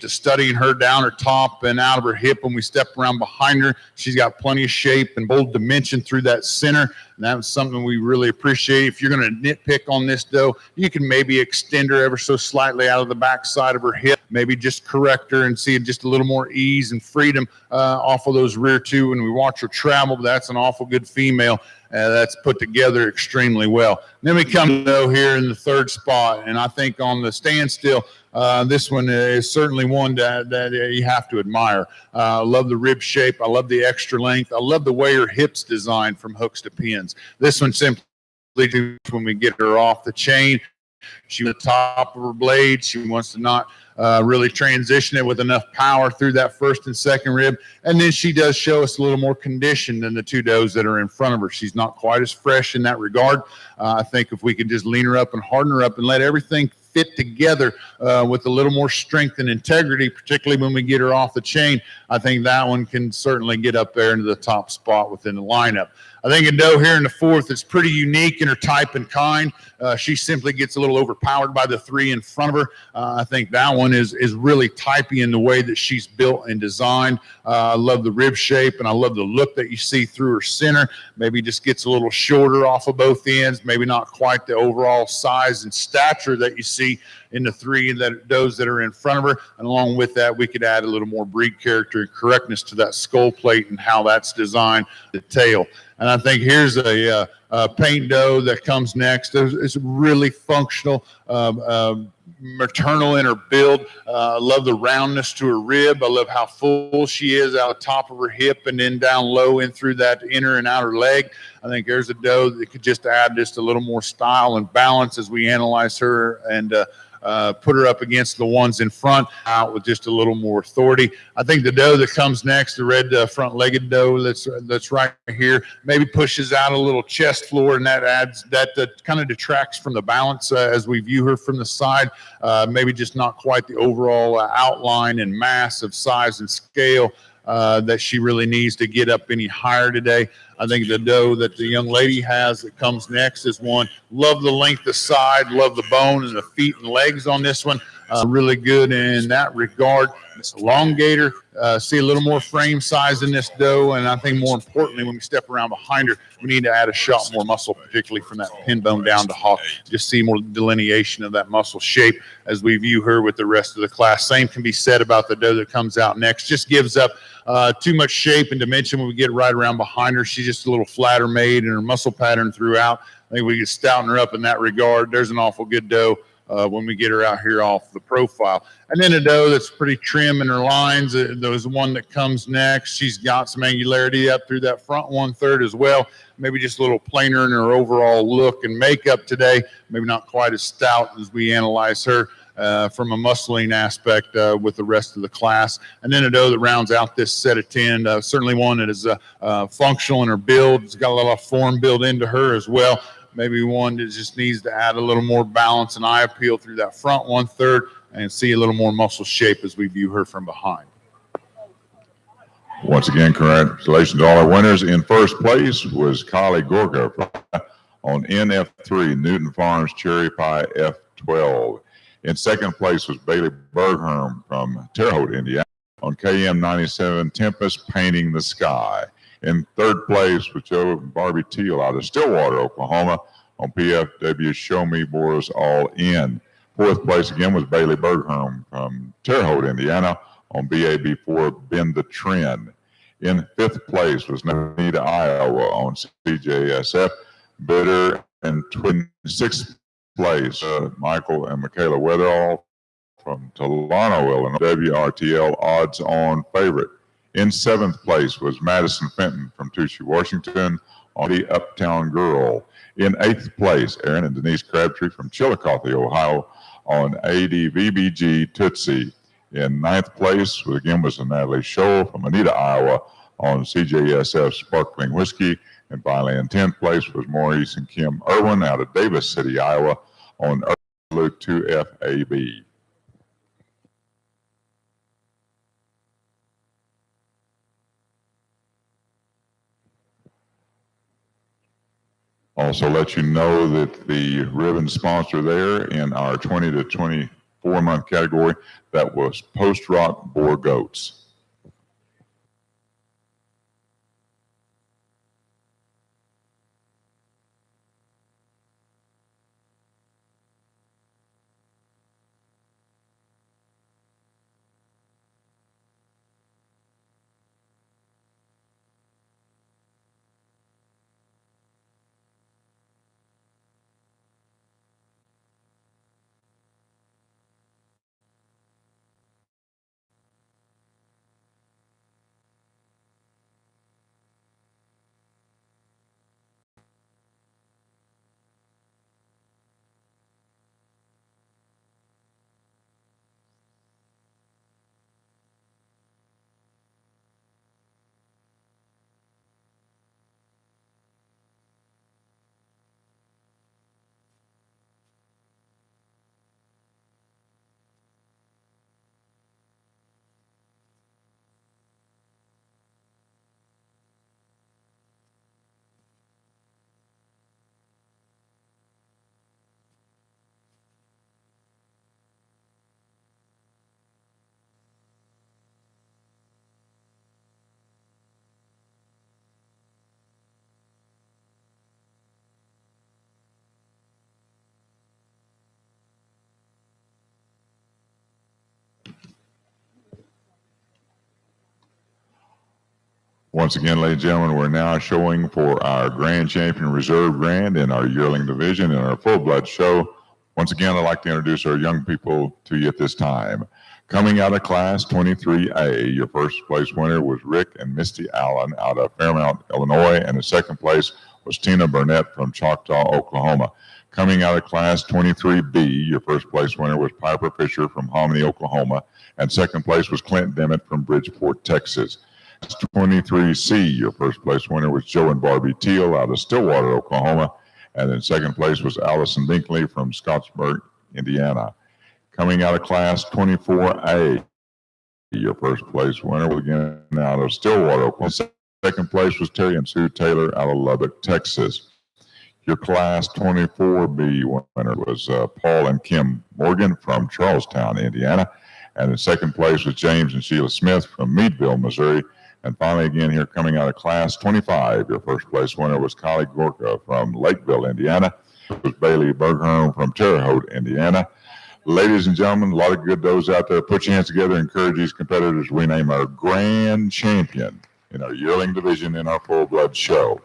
studying her down her top and out of her hip. When we step around behind her, she's got plenty of shape and bold dimension through that center. And that's something we really appreciate. If you're going to nitpick on this doe, you can maybe extend her ever so slightly out of the back side of her hip, maybe just correct her and see just a little more ease and freedom off of those rear two. When we watch her travel, that's an awful good female. That's put together extremely well. And then we come to here in the third spot, and I think on the standstill, this one is certainly one that you have to admire. I love the rib shape. I love the extra length. I love the way her hips designed from hooks to pins. This one simply, when we get her off the chain, she was the top of her blade. She wants to not really transition it with enough power through that first and second rib. And then she does show us a little more condition than the two does that are in front of her. She's not quite as fresh in that regard. I think if we could just lean her up and harden her up and let everything fit together with a little more strength and integrity, particularly when we get her off the chain, I think that one can certainly get up there into the top spot within the lineup. I think a doe here in the fourth is pretty unique in her type and kind. She simply gets a little overpowered by the three in front of her. I think that one is really typey in the way that she's built and designed. I love the rib shape, and I love the look that you see through her center. Maybe just gets a little shorter off of both ends, maybe not quite the overall size and stature that you see in the three does that are in front of her. And along with that, we could add a little more breed character and correctness to that skull plate and how that's designed, the tail. And I think here's a paint doe that comes next. It's really functional, maternal in her build. I love the roundness to her rib. I love how full she is out of the top of her hip and then down low in through that inner and outer leg. I think there's a doe that could just add just a little more style and balance as we analyze her and put her up against the ones in front out with just a little more authority. I think the doe that comes next, the red front-legged doe that's right here, maybe pushes out a little chest floor, and that kind of detracts from the balance as we view her from the side. Maybe just not quite the overall outline and mass of size and scale that she really needs to get up any higher today. I think the doe that the young lady has that comes next is one. Love the length of side, love the bone and the feet and legs on this one. Really good in that regard. Elongator, see a little more frame size in this doe, and I think more importantly, when we step around behind her, we need to add a shot more muscle, particularly from that pin bone down to hock. Just see more delineation of that muscle shape as we view her with the rest of the class. Same can be said about the doe that comes out next. Just gives up too much shape and dimension when we get right around behind her. She's just a little flatter made in her muscle pattern throughout. I think we can stouten her up in that regard. There's an awful good doe when we get her out here off the profile. And then a doe that's pretty trim in her lines. There's one that comes next. She's got some angularity up through that front 1/3 as well. Maybe just a little plainer in her overall look and makeup today. Maybe not quite as stout as we analyze her from a muscling aspect with the rest of the class. And then a doe that rounds out this set of 10, certainly one that is functional in her build. It's got a lot of form built into her as well. Maybe one that just needs to add a little more balance and eye appeal through that front 1/3 and see a little more muscle shape as we view her from behind. Once again, congratulations to all our winners. In first place was Kylie Gorka on NF3, Newton Farms Cherry Pie F12. In second place was Bailey Bergherm from Terre Haute, Indiana, on KM97 Tempest Painting the Sky. In third place was Joe and Barbie Teal out of Stillwater, Oklahoma, on PFW Show Me Boars All In. Fourth place again was Bailey Bergherm from Terre Haute, Indiana, on BAB4 Bend the Trend. In fifth place was Nita, Iowa, on CJSF Bitter. And in sixth place, Michael and Michaela Weatherall from Tolano, Illinois, WRTL Odds On Favorite. In seventh place was Madison Fenton from Touchy, Washington, on the Uptown Girl. In eighth place, Aaron and Denise Crabtree from Chillicothe, Ohio, on ADVBG Tootsie. In ninth place, again, was Natalie Scholl from Anita, Iowa, on CJSF Sparkling Whiskey. And finally, in 10th place was Maurice and Kim Irwin out of Davis City, Iowa, on Luke 2FAB. Also let you know that the ribbon sponsor there in our 20 to 24 month category, that was Post Rock Boer Goats. Once again, ladies and gentlemen, we're now showing for our Grand Champion Reserve Grand in our Yearling Division in our Full Blood Show. Once again, I'd like to introduce our young people to you at this time. Coming out of Class 23A, your first place winner was Rick and Misty Allen out of Fairmount, Illinois, and the second place was Tina Burnett from Choctaw, Oklahoma. Coming out of Class 23B, your first place winner was Piper Fisher from Hominy, Oklahoma, and second place was Clint Demmett from Bridgeport, Texas. 23C, your first place winner was Joe and Barbie Teal out of Stillwater, Oklahoma, and then second place was Allison Dinkley from Scottsburg, Indiana. Coming out of Class 24A, your first place winner was again out of Stillwater, Oklahoma. Second place was Terry and Sue Taylor out of Lubbock, Texas. Your Class 24B winner was Paul and Kim Morgan from Charlestown, Indiana. And in second place was James and Sheila Smith from Meadville, Missouri. And finally, again, here coming out of Class 25, your first place winner was Kylie Gorka from Lakeville, Indiana. It was Bailey Bergherm from Terre Haute, Indiana. Ladies and gentlemen, a lot of good does out there. Put your hands together and encourage these competitors. We name our grand champion in our Yearling Division in our Full Blood Show.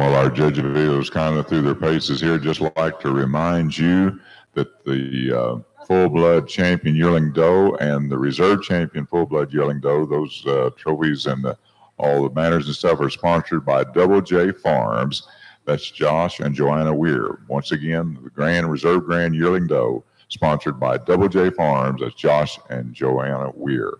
While our judge videos kind of through their paces here, just like to remind you that the full-blood champion yearling doe and the reserve champion full-blood yearling doe, those trophies and all the banners and stuff are sponsored by Double J Farms. That's Josh and Joanna Weir. Once again, the reserve grand yearling doe sponsored by Double J Farms. That's Josh and Joanna Weir.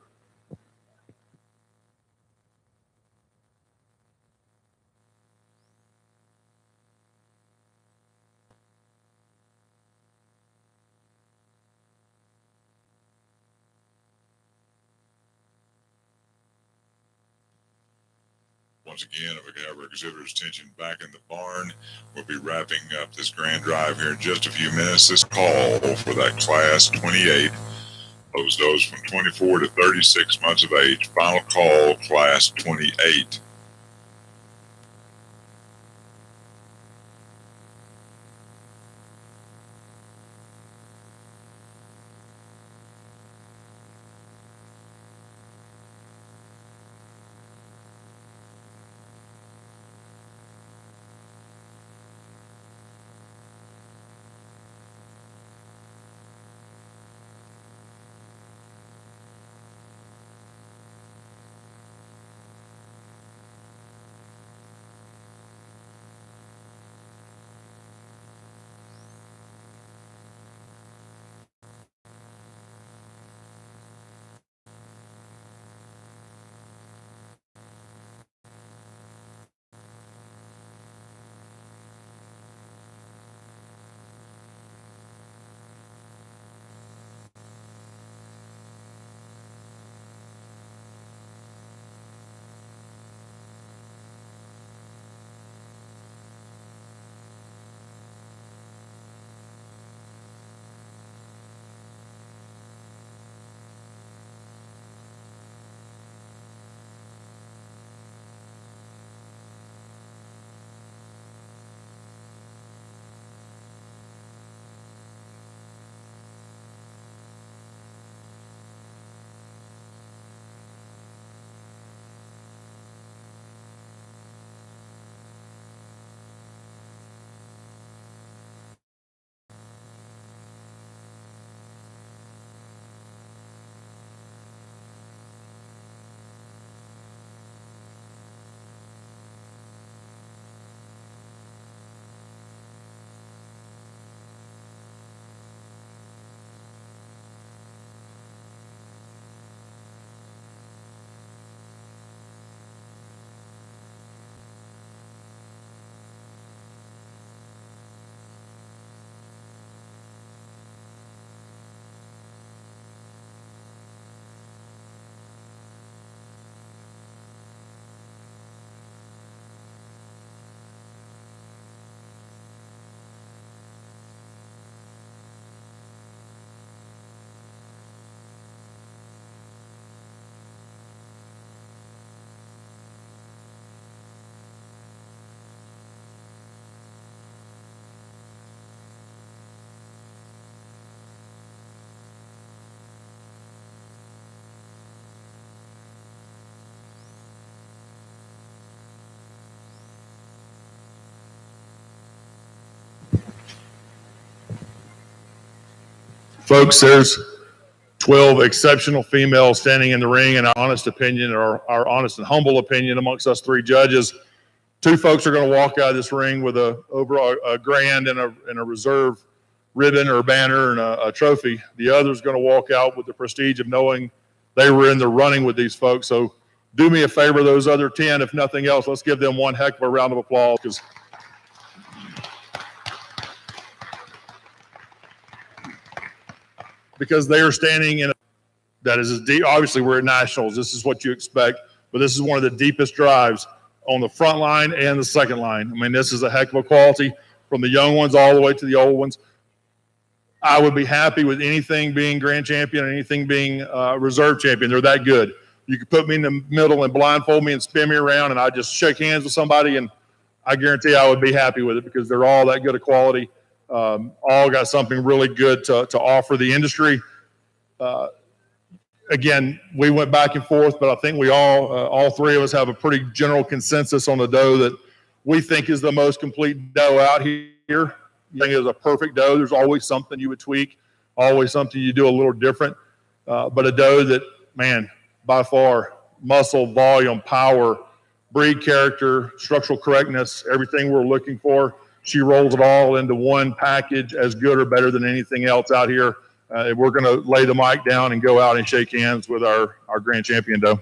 Once again, if we could have our exhibitors' attention back in the barn, we'll be wrapping up this grand drive here in just a few minutes. This call for that class 28, those from 24 to 36 months of age. Final call, class 28. Folks, there's 12 exceptional females standing in the ring, in our honest opinion, or our honest and humble opinion amongst us three judges. Two folks are going to walk out of this ring with a grand and a reserve ribbon or banner and a trophy. The other's going to walk out with the prestige of knowing they were in the running with these folks. So do me a favor, those other 10, if nothing else, let's give them one heck of a round of applause, because they are standing in that is as deep. Obviously, we're at nationals. This is what you expect, but this is one of the deepest drives on the front line and the second line. I mean, this is a heck of a quality from the young ones all the way to the old ones. I would be happy with anything being grand champion and anything being reserve champion. They're that good. You could put me in the middle and blindfold me and spin me around, and I just shake hands with somebody, and I guarantee I would be happy with it because they're all that good a quality. All got something really good to offer the industry. Again, we went back and forth, but I think we all three of us have a pretty general consensus on the doe that we think is the most complete doe out here. You think is a perfect doe. There's always something you would tweak, always something you do a little different. But a doe that, man, by far, muscle, volume, power, breed character, structural correctness, everything we're looking for. She rolls it all into one package, as good or better than anything else out here. We're going to lay the mic down and go out and shake hands with our grand champion doe.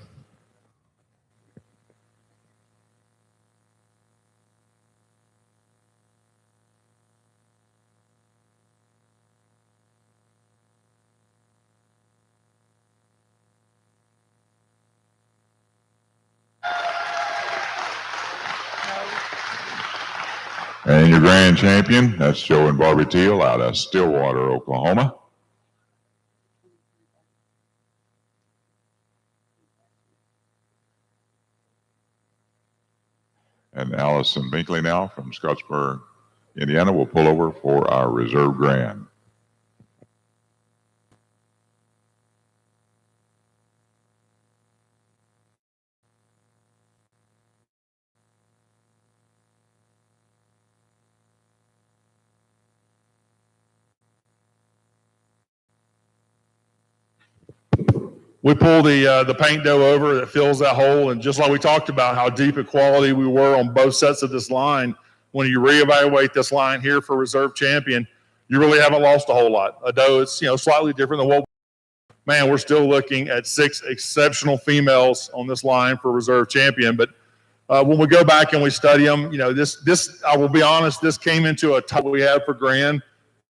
And your grand champion, that's Joe and Barbie Teal out of Stillwater, Oklahoma. And Allison Binkley now from Scottsburg, Indiana, will pull over for our reserve grand. We pull the paint doe over that fills that hole, and just like we talked about how deep in quality we were on both sets of this line, when you reevaluate this line here for reserve champion, you really haven't lost a whole lot. A doe is slightly different than what. Man, we're still looking at 6 exceptional females on this line for reserve champion. But when we go back and we study them, this I will be honest, this came into a tie we had for grand.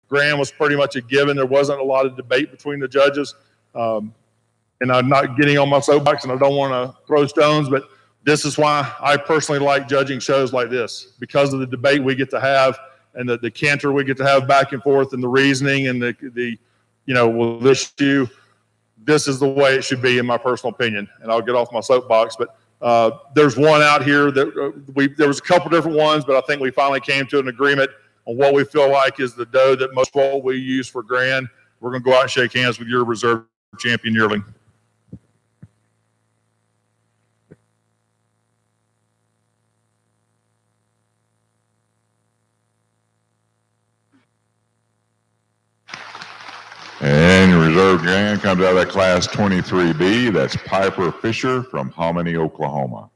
Grand was pretty much a given. There wasn't a lot of debate between the judges. And I'm not getting on my soapbox, and I don't want to throw stones, but this is why I personally like judging shows like this, because of the debate we get to have and the canter we get to have back and forth and the reasoning and well, this issue, this is the way it should be in my personal opinion. And I'll get off my soapbox, but there's one out here that there was a couple different ones, but I think we finally came to an agreement on what we feel like is the doe that most what we use for grand. We're going to go out and shake hands with your reserve champion yearling. And your reserve grand comes out of that class 23B. That's Piper Fisher from Hominy, Oklahoma.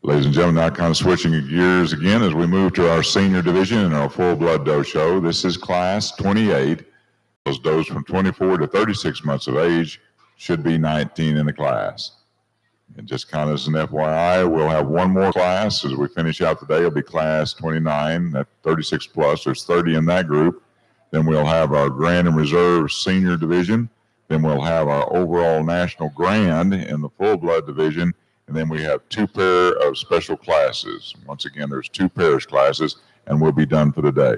Ladies and gentlemen, now kind of switching gears again as we move to our senior division and our full blood doe show. This is class 28. Those does from 24 to 36 months of age, should be 19 in the class. And just kind of as an FYI, we'll have one more class as we finish out the day. It'll be class 29, that 36 plus. There's 30 in that group. Then we'll have our Grand and Reserve senior division. Then we'll have our overall national grand in the full blood division. And then we have 2 pair of special classes. Once again, there's 2 pairs classes, and we'll be done for the day.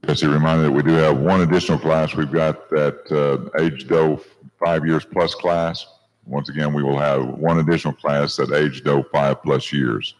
Just a reminder that we do have one additional class. We've got that age doe 5 years plus class. Once again, we will have one additional class that age doe 5+ years.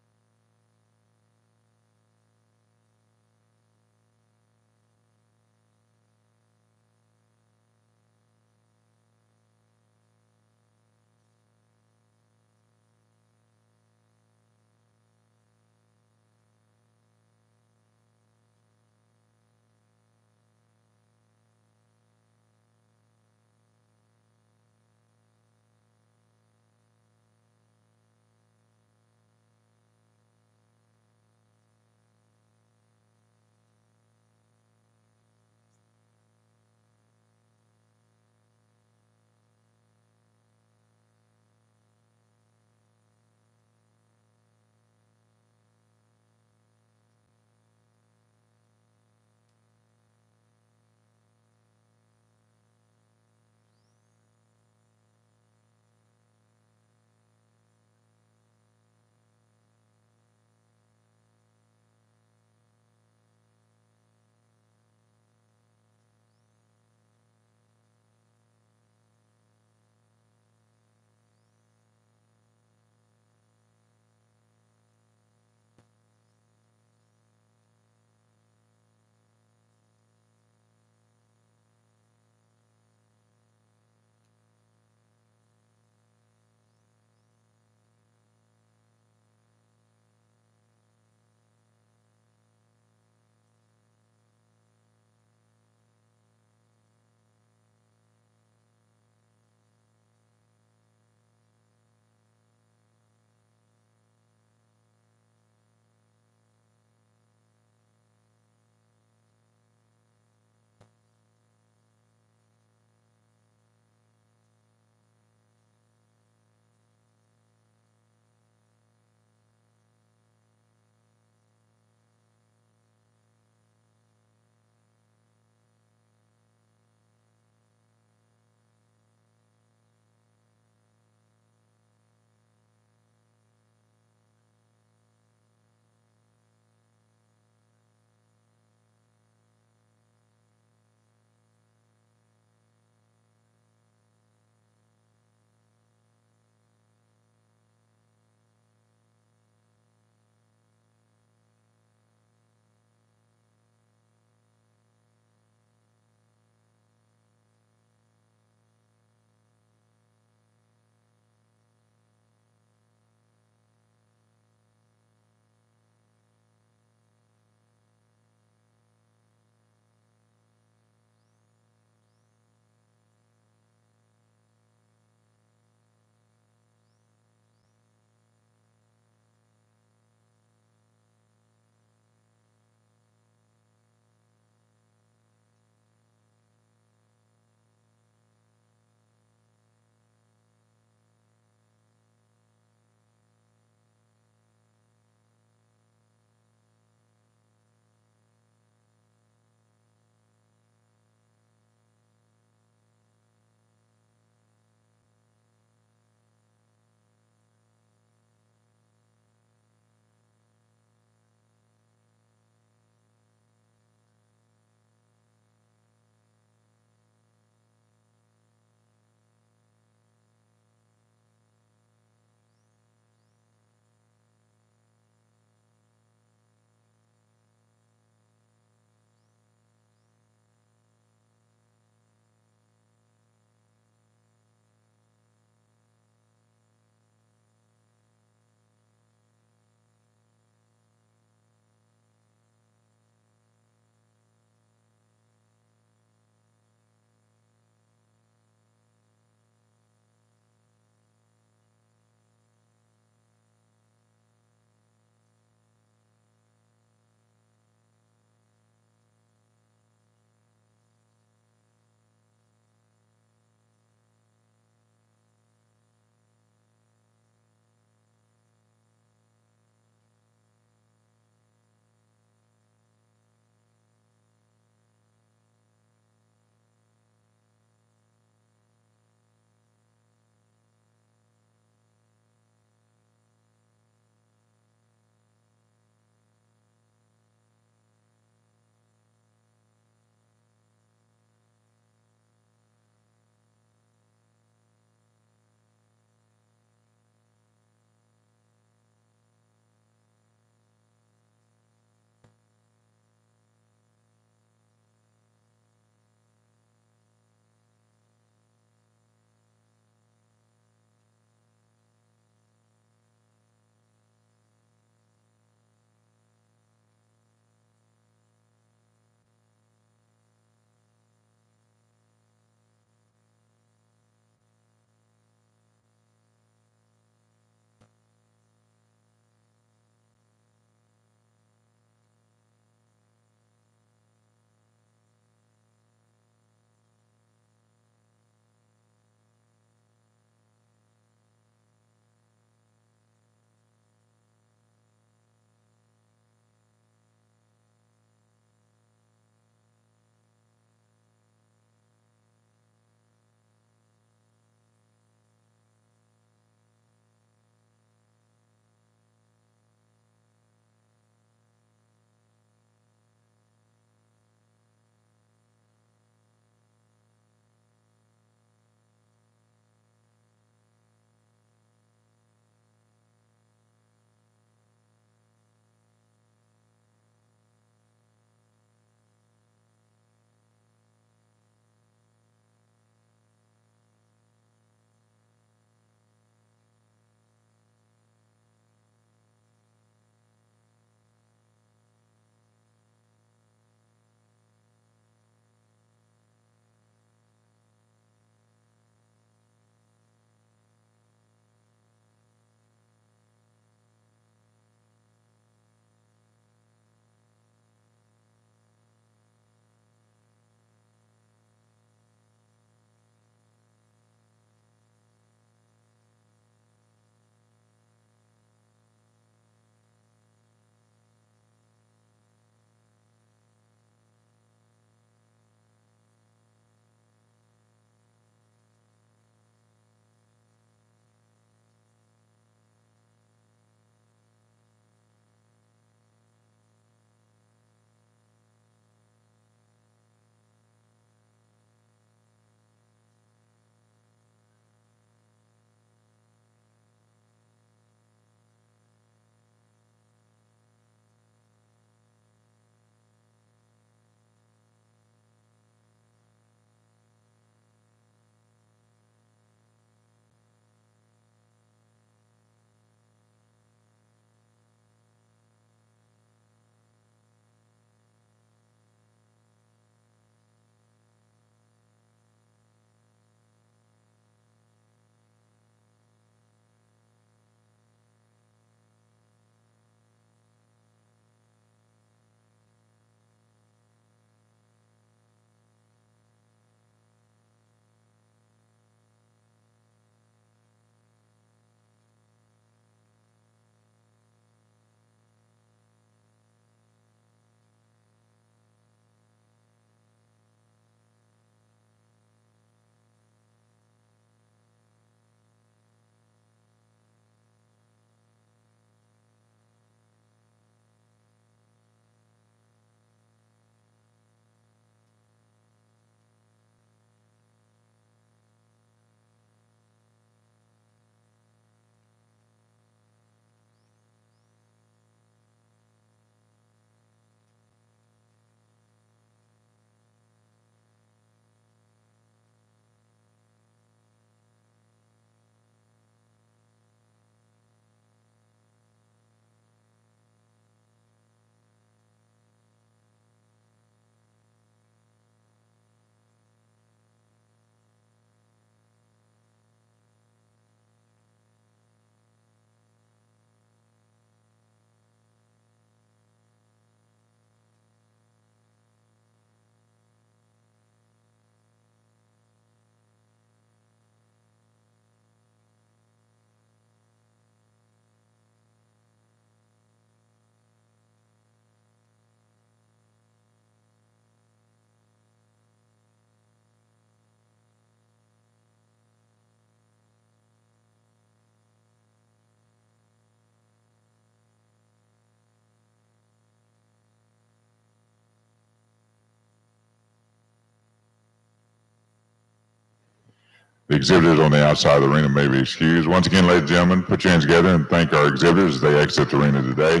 The exhibitors on the outside of the arena may be excused. Once again, ladies and gentlemen, put your hands together and thank our exhibitors as they exit the arena today.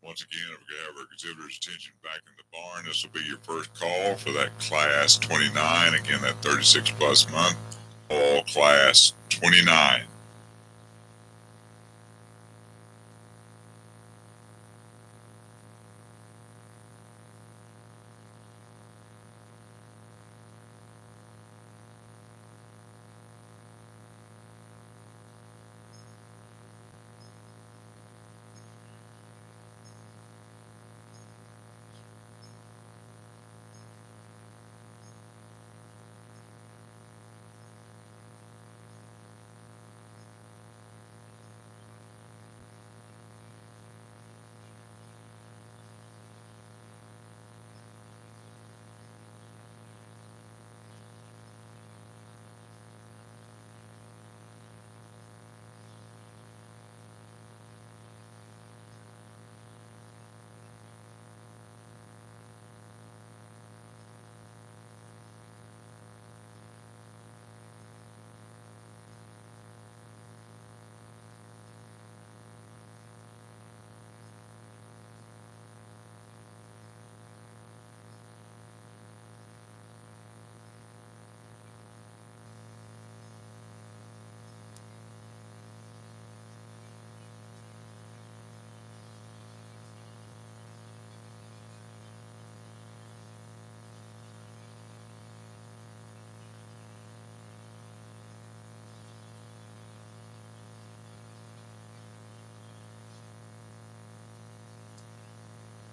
Once again, if we could have our exhibitor's attention back in the barn, this will be your first call for that class 29. Again, that 36 plus month, all class 29.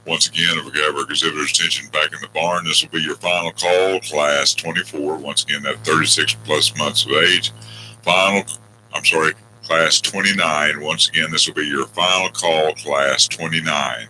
Once again, if we have our exhibitor's attention back in the barn, this will be your final call, class 24. Once again, that 36 plus months of age. Class 29. Once again, this will be your final call, class 29.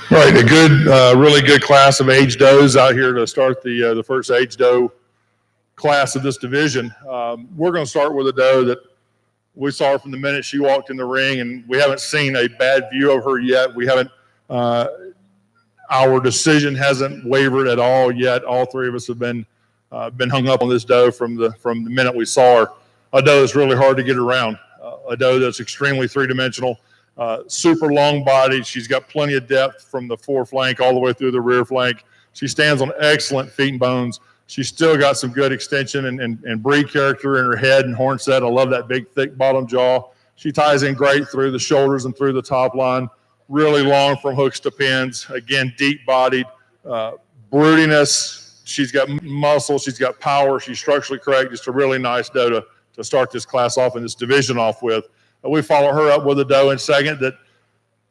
Right, a good, really good class of age does out here to start the first age doe class of this division. We're going to start with a doe that we saw her from the minute she walked in the ring, and we haven't seen a bad view of her yet. We haven't, our decision hasn't wavered at all yet. All three of us have been hung up on this doe from the minute we saw her. A doe that's really hard to get around. A doe that's extremely three-dimensional. Super long body. She's got plenty of depth from the foreflank all the way through the rear flank. She stands on excellent feet and bones. She's still got some good extension and breed character in her head and horn set. I love that big, thick bottom jaw. She ties in great through the shoulders and through the top line. Really long from hooks to pins. Again, deep-bodied. Broodiness. She's got muscle. She's got power. She's structurally correct. Just a really nice doe to start this class off and this division off with. We follow her up with a doe in second that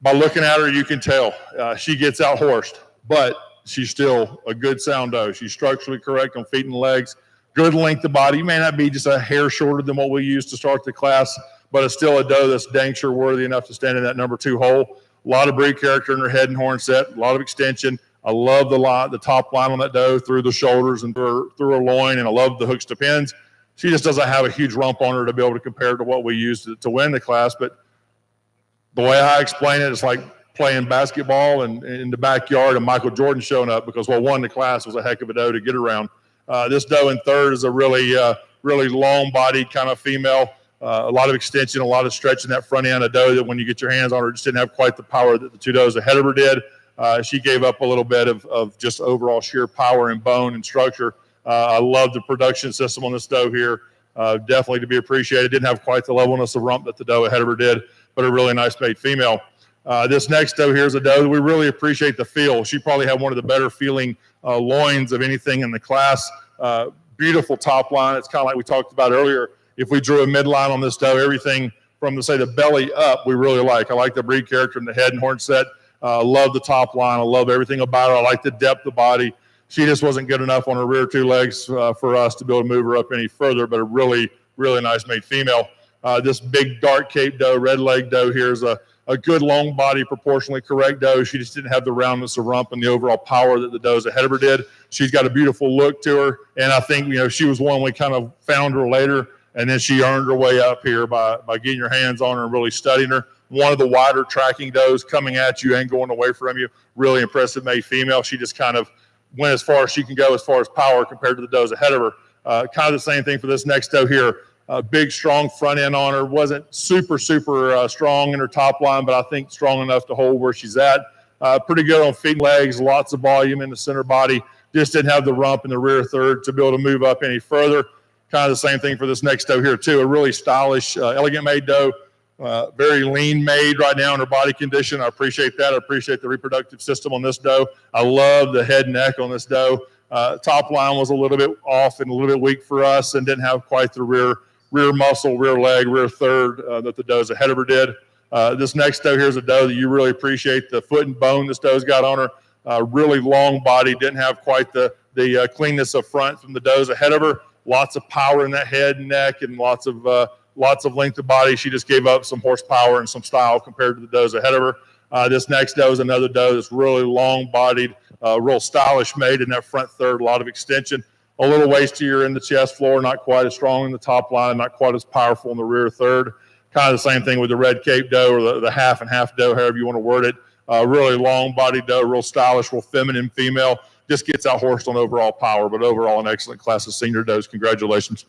by looking at her, you can tell she gets out horsed, but she's still a good sound doe. She's structurally correct on feet and legs, good length of body. You may not be just a hair shorter than what we use to start the class, but it's still a doe that's dang sure worthy enough to stand in that number 2 hole. A lot of breed character in her head and horn set, a lot of extension. I love the top line on that doe through the shoulders and through her loin, and I love the hooks to pins. She just doesn't have a huge rump on her to be able to compare to what we used to win the class, but the way I explain it, it's like playing basketball and in the backyard and Michael Jordan showing up because what won the class was a heck of a doe to get around. This doe in third is a really long-bodied kind of female. A lot of extension, a lot of stretch in that front end. A doe that when you get your hands on her, just didn't have quite the power that the 2 does ahead of her did. She gave up a little bit of just overall sheer power and bone and structure. I love the production system on this doe here. Definitely to be appreciated. Didn't have quite the levelness of rump that the doe ahead of her did, but a really nice made female. This next doe here is a doe that we really appreciate the feel. She probably had one of the better feeling loins of anything in the class. Beautiful top line. It's kind of like we talked about earlier. If we drew a midline on this doe, everything from the belly up, we really like. I like the breed character in the head and horn set. Love the top line. I love everything about her. I like the depth of body. She just wasn't good enough on her rear 2 legs for us to be able to move her up any further, but a really, really nice made female. This big dark cape doe, red leg doe here is a good long body, proportionally correct doe. She just didn't have the roundness of rump and the overall power that the does ahead of her did. She's got a beautiful look to her, and I think she was one we kind of found her later, and then she earned her way up here by getting your hands on her and really studying her. One of the wider tracking does coming at you and going away from you. Really impressive made female. She just kind of went as far as she can go as far as power compared to the does ahead of her. Kind of the same thing for this next doe here. Big, strong front end on her. Wasn't super strong in her top line, but I think strong enough to hold where she's at. Pretty good on feet and legs, lots of volume in the center body. Just didn't have the rump in the rear third to be able to move up any further. Kind of the same thing for this next doe here too. A really stylish, elegant made doe. Very lean made right now in her body condition. I appreciate that. I appreciate the reproductive system on this doe. I love the head and neck on this doe. Top line was a little bit off and a little bit weak for us and didn't have quite the rear muscle, rear leg, rear third that the does ahead of her did. This next doe here is a doe that you really appreciate the foot and bone this doe's got on her. Really long body, didn't have quite the cleanness up front from the does ahead of her. Lots of power in that head and neck and lots of length of body. She just gave up some horsepower and some style compared to the does ahead of her. This next doe is another doe that's really long-bodied, real stylish made in that front third, a lot of extension. A little wastier in the chest floor, not quite as strong in the top line, not quite as powerful in the rear third. Kind of the same thing with the red cape doe or the half and half doe, however you want to word it. Really long-bodied doe, real stylish, real feminine female. Just gets out horsed on overall power, but overall an excellent class of senior does. Congratulations.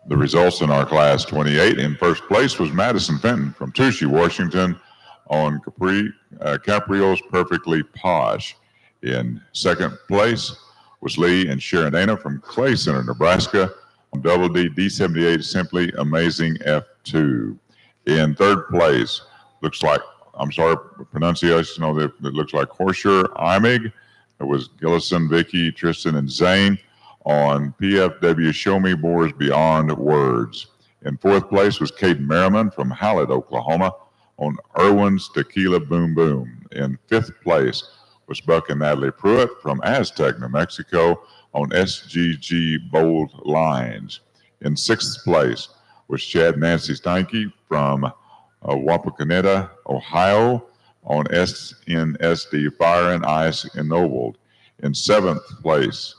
The results in our class 28. In first place was Madison Fenton from Touchy, Washington, on Caprio's Perfectly Posh. In second place was Lee and Sharon Dana from Clay Center, Nebraska, on Double D D78 Simply Amazing F2. In third place, looks like, I'm sorry, pronunciation on it looks like Horsher Imig. It was Gillison, Vicky, Tristan, and Zane on PFW Show Me Boars Beyond Words. In fourth place was Kate Merriman from Hallett, Oklahoma, on Irwin's Tequila Boom Boom. In fifth place was Buck and Natalie Pruitt from Aztec, New Mexico on SGG Bold Lines. In sixth place was Chad and Nancy Steinke from Wapakoneta, Ohio on SNSD Fire and Ice Ennobled. In seventh place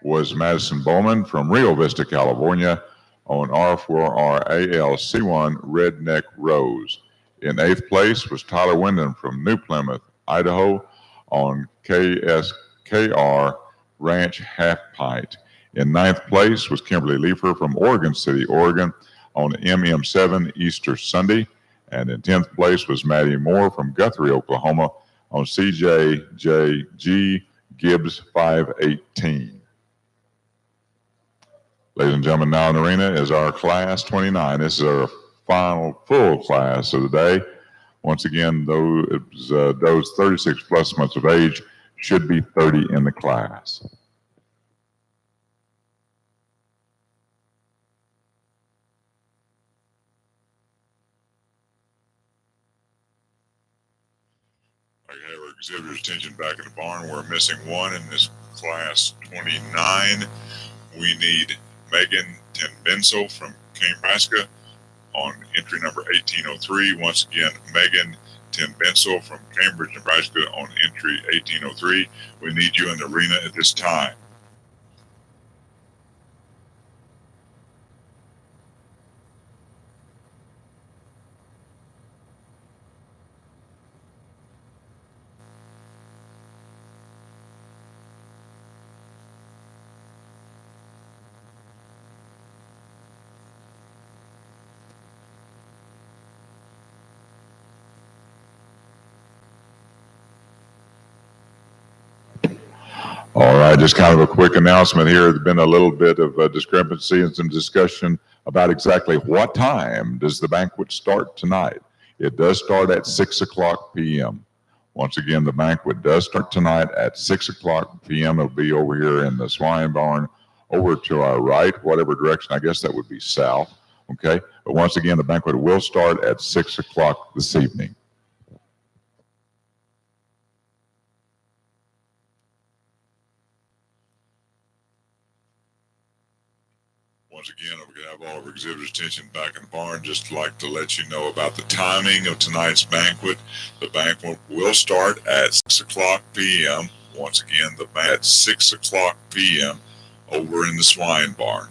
was Madison Bowman from Rio Vista, California on R4RALC1 Redneck Rose. In eighth place was Tyler Wyndham from New Plymouth, Idaho on KSKR Ranch Half Pint. In ninth place was Kimberly Leifer from Oregon City, Oregon on MM7 Easter Sunday. And in 10th place was Maddie Moore from Guthrie, Oklahoma on CJJG Gibbs 518. Ladies and gentlemen, now in the arena is our Class 29. This is our final full class of the day. Once again, those 36 plus months of age should be 30 in the class. I have our exhibitor's attention back at the barn. We're missing one in this class 29. We need Megan Tenbenso from Nebraska on entry number 1803. Once again, Megan Tenbenso from Cambridge, Nebraska on entry 1803. We need you in the arena at this time. All right, just kind of a quick announcement here. There's been a little bit of a discrepancy and some discussion about exactly what time does the banquet start tonight. It does start at 6 o'clock p.m. Once again, the banquet does start tonight at 6 o'clock p.m. It'll be over here in the swine barn over to our right, whatever direction. I guess that would be south, okay? But once again, the banquet will start at 6 o'clock this evening. Once again, we're going to have all of our exhibitors' attention back in the barn. Just like to let you know about the timing of tonight's banquet. The banquet will start at 6 o'clock p.m. Once again, at 6 o'clock p.m. over in the swine barn.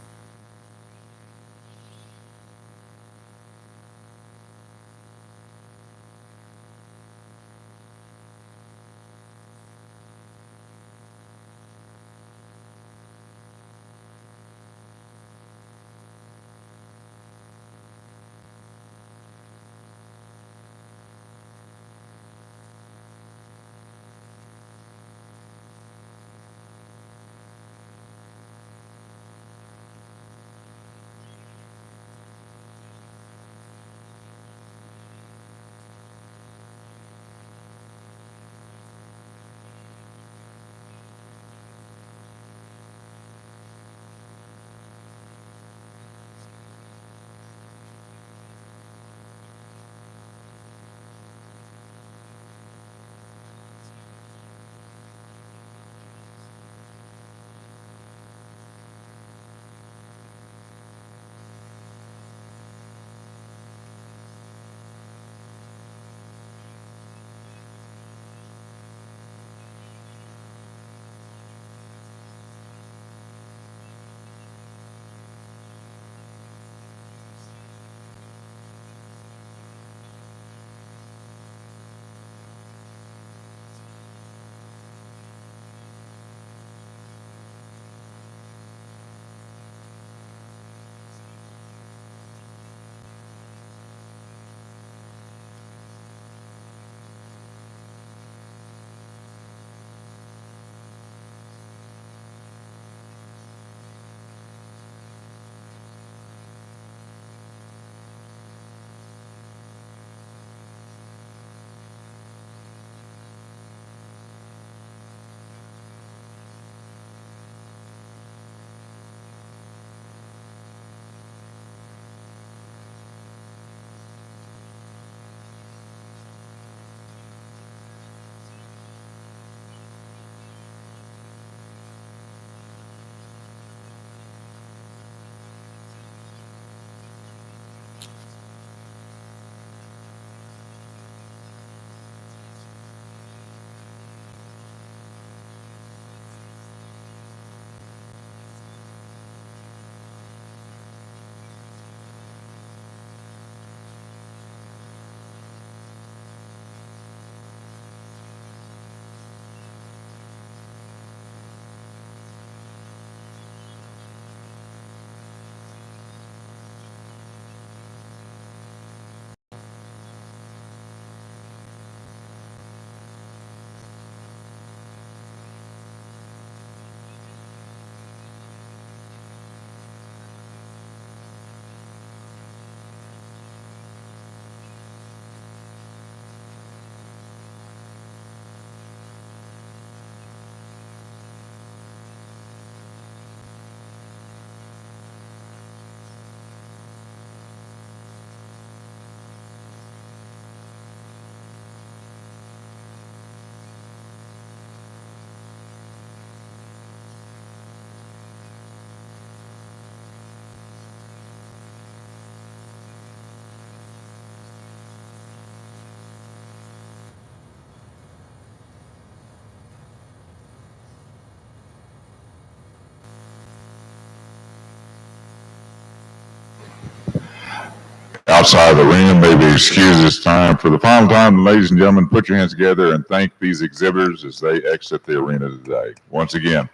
outside of the arena, maybe excuse this time. For the final time, ladies and gentlemen, put your hands together and thank these exhibitors as they exit the arena today. Once again,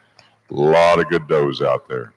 a lot of good does out there.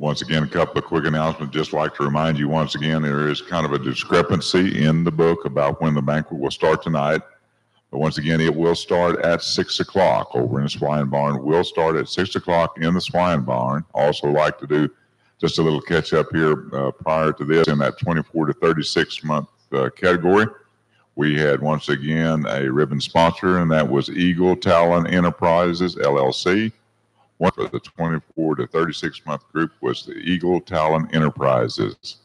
Once again, a couple of quick announcements. Just like to remind you once again, there is kind of a discrepancy in the book about when the banquet will start tonight. But once again, it will start at 6 o'clock over in the swine barn. We'll start at 6 o'clock in the swine barn. Also like to do just a little catch up here prior to this in that 24 to 36 month category. We had once again a ribbon sponsor, and that was Eagle Talon Enterprises, LLC. One for the 24 to 36 month group was the Eagle Talon Enterprises.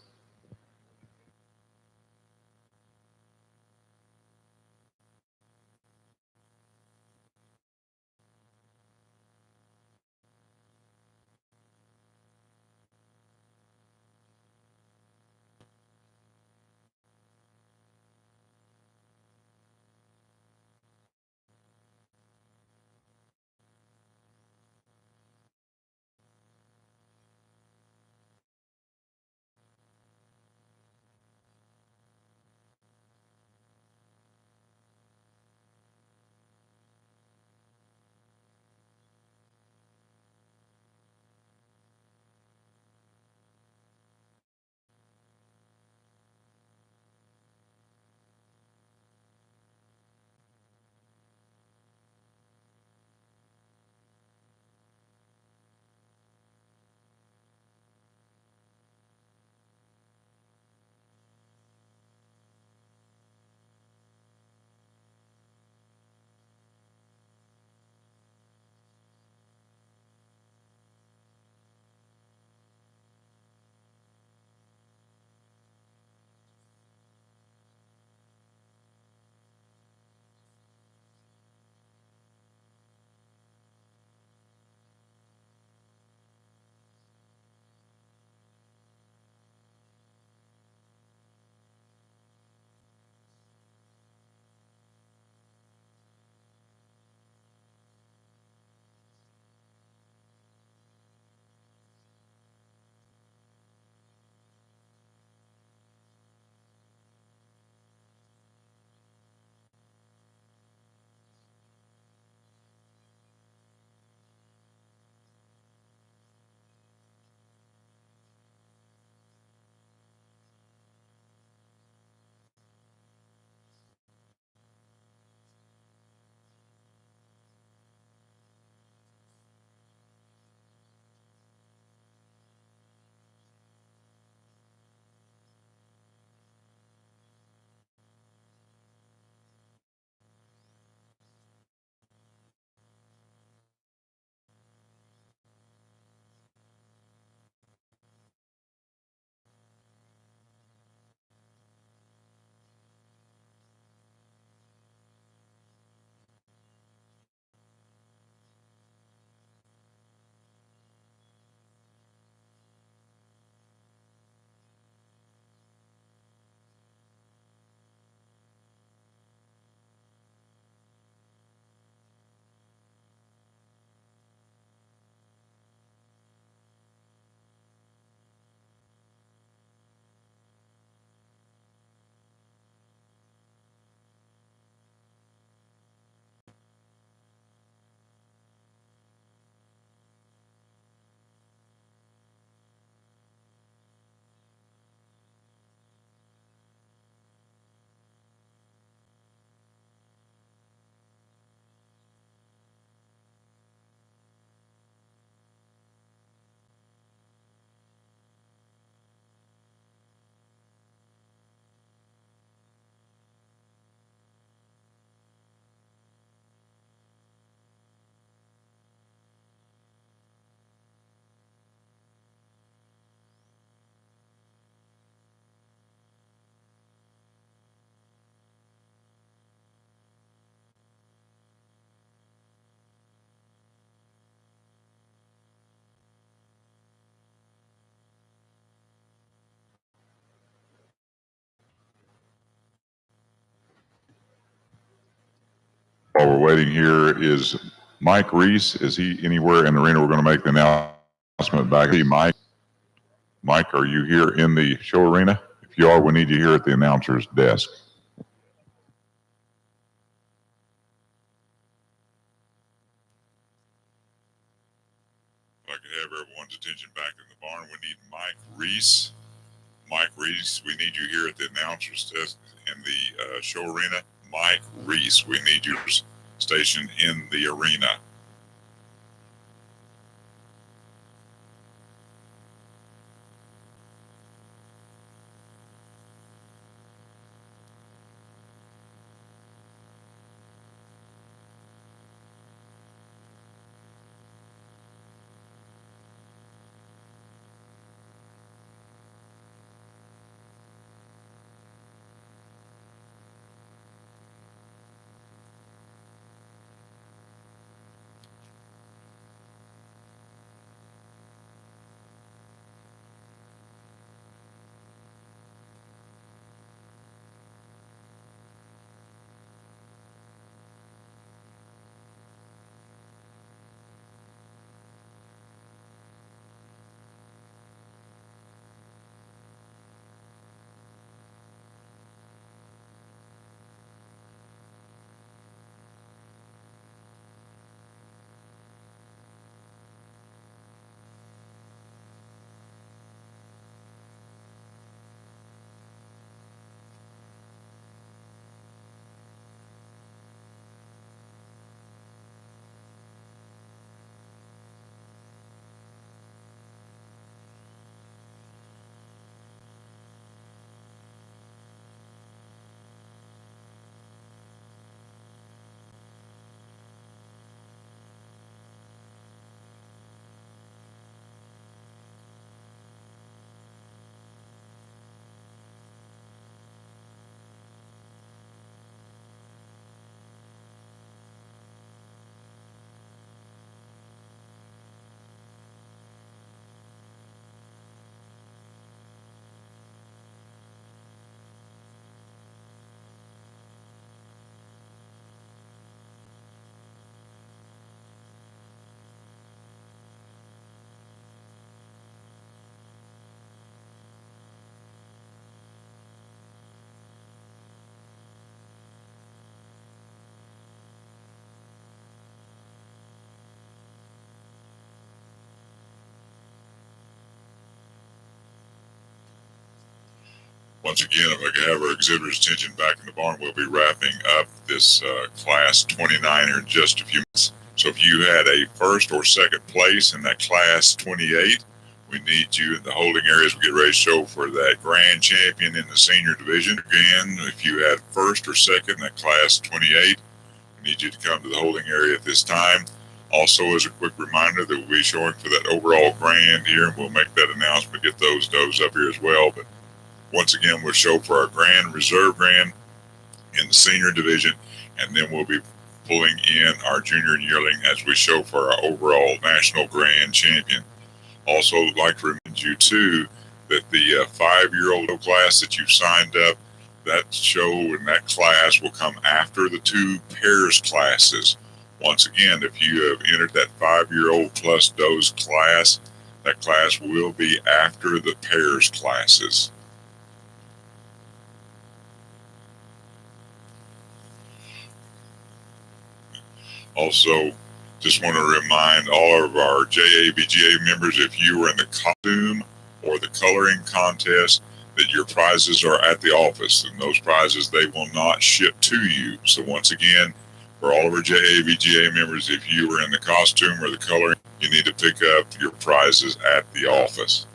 While we're waiting here, is Mike Reese, is he anywhere in the arena? We're going to make the announcement back. Hey, Mike. Mike, are you here in the show arena? If you are, we need you here at the announcer's desk. If I could have everyone's attention back in the barn, we need Mike Reese. Mike Reese, we need you here at the announcer's desk in the show arena. Mike Reese, we need you stationed in the arena. Once again, if I could have our exhibitor's attention back in the barn, we'll be wrapping up this class 29 in just a few minutes. So if you had a first or second place in that class 28, we need you in the holding areas. We get ready to show for that grand champion in the senior division. Again, if you had first or second in that class 28, we need you to come to the holding area at this time. Also, as a quick reminder that we'll be showing for that overall grand here, and we'll make that announcement, get those does up here as well. But once again, we'll show for our grand, reserve grand in the senior division, and then we'll be pulling in our junior and yearling as we show for our overall national grand champion. Also, I'd like to remind you, too, that the 5-year-old class that you've signed up, that show and that class will come after the 2 pairs classes. Once again, if you have entered that 5-year-old plus does class, that class will be after the pairs classes. Also, just want to remind all of our JABGA members, if you were in the costume or the coloring contest, that your prizes are at the office, and those prizes, they will not ship to you. So once again, for all of our JABGA members, if you were in the costume or the coloring, you need to pick up your prizes at the office.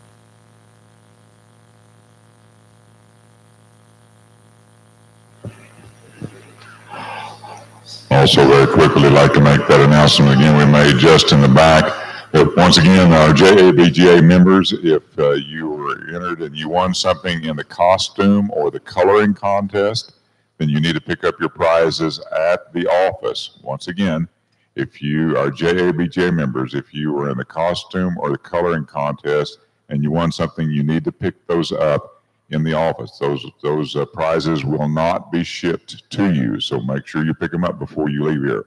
Also, very quickly, I'd like to make that announcement again we made just in the back. But once again, our JABGA members, if you were entered and you won something in the costume or the coloring contest, then you need to pick up your prizes at the office. Once again, if you are JABGA members, if you were in the costume or the coloring contest and you won something, you need to pick those up in the office. Those prizes will not be shipped to you, so make sure you pick them up before you leave here.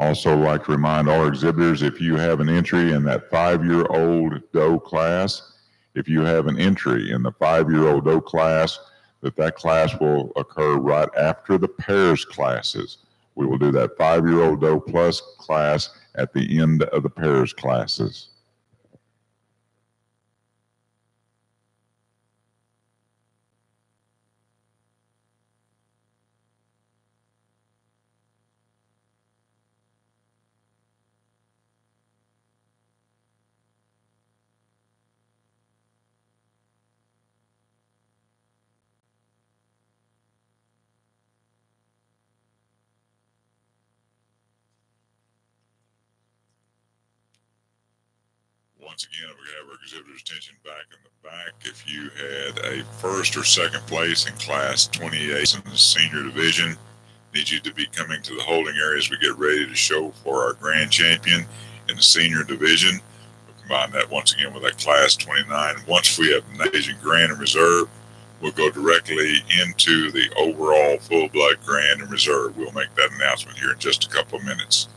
Also, like to remind all our exhibitors, if you have an entry in that 5-year-old doe class, if you have an entry in the 5-year-old doe class, that class will occur right after the pairs classes. We will do that 5-year-old doe plus class at the end of the pairs classes. Once again, we have our exhibitor's attention back in the back. If you had a first or second place in class 28 in the senior division, need you to be coming to the holding area as we get ready to show for our grand champion in the senior division. We'll combine that once again with that class 29. Once we have Asian Grand and Reserve, we'll go directly into the overall full-blood Grand and Reserve. We'll make that announcement here in just a couple of minutes.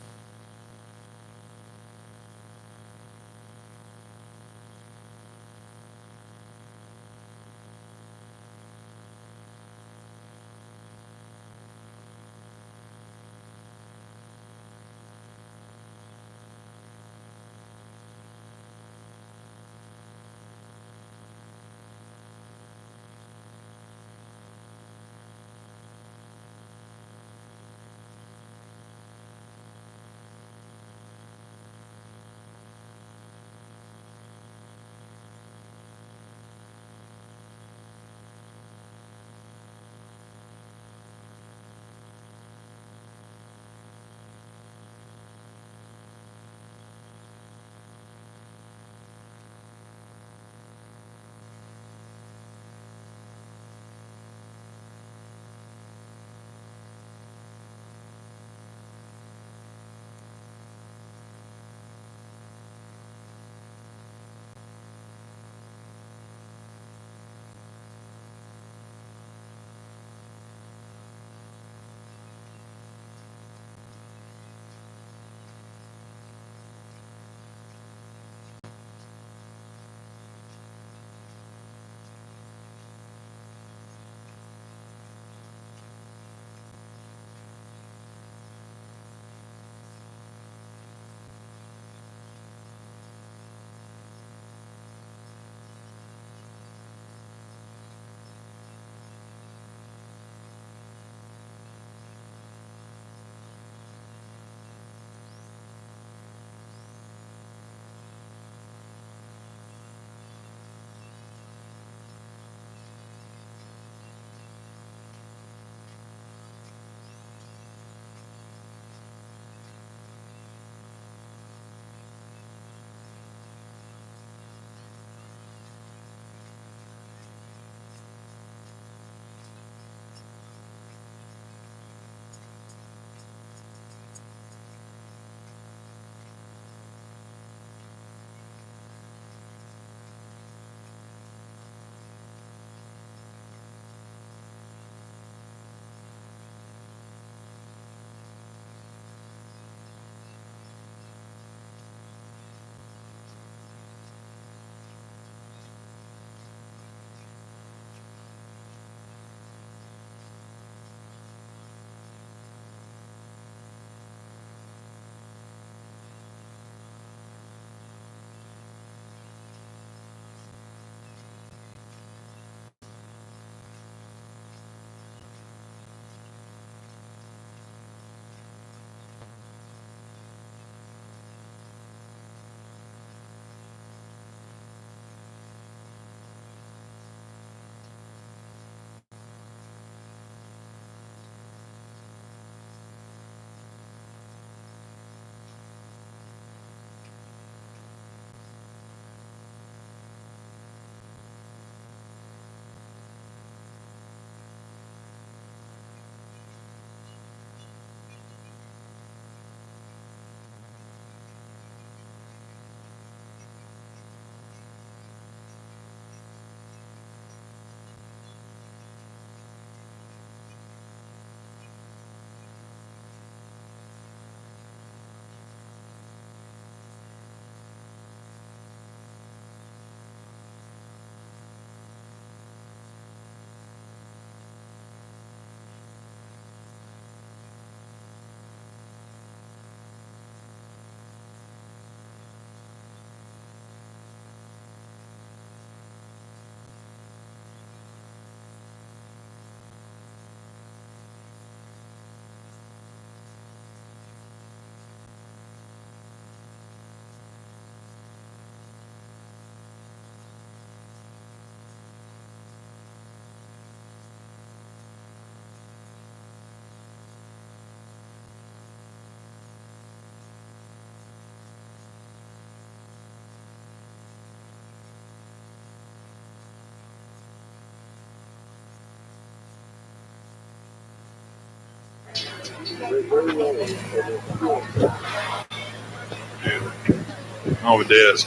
Oh, it is.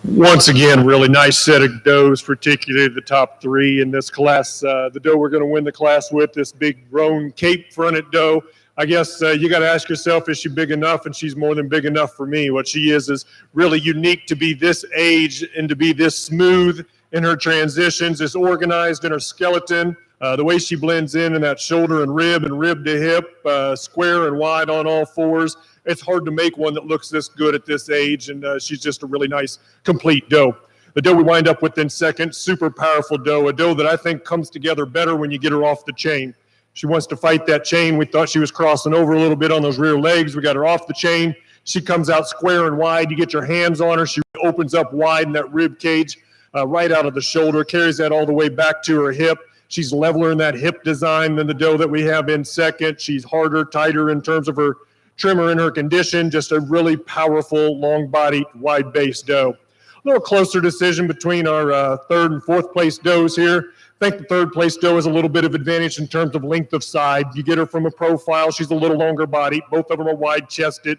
Once again, really nice set of does, particularly the top three in this class. The doe we're going to win the class with, this big roan cape-fronted doe. I guess you got to ask yourself, is she big enough? And she's more than big enough for me. What she is really unique to be this age and to be this smooth in her transitions, is organized in her skeleton. The way she blends in that shoulder and rib to hip, square and wide on all fours. It's hard to make one that looks this good at this age, and she's just a really nice, complete doe. The doe we wind up with in second, super powerful doe, a doe that I think comes together better when you get her off the chain. She wants to fight that chain. We thought she was crossing over a little bit on those rear legs. We got her off the chain. She comes out square and wide. You get your hands on her. She opens up wide in that rib cage, right out of the shoulder, carries that all the way back to her hip. She's leveler in that hip design than the doe that we have in second. She's harder, tighter in terms of her trimmer in her condition, just a really powerful, long-bodied, wide-based doe. A little closer decision between our third and fourth place does here. I think the third place doe has a little bit of advantage in terms of length of side. You get her from a profile, she's a little longer body. Both of them are wide-chested.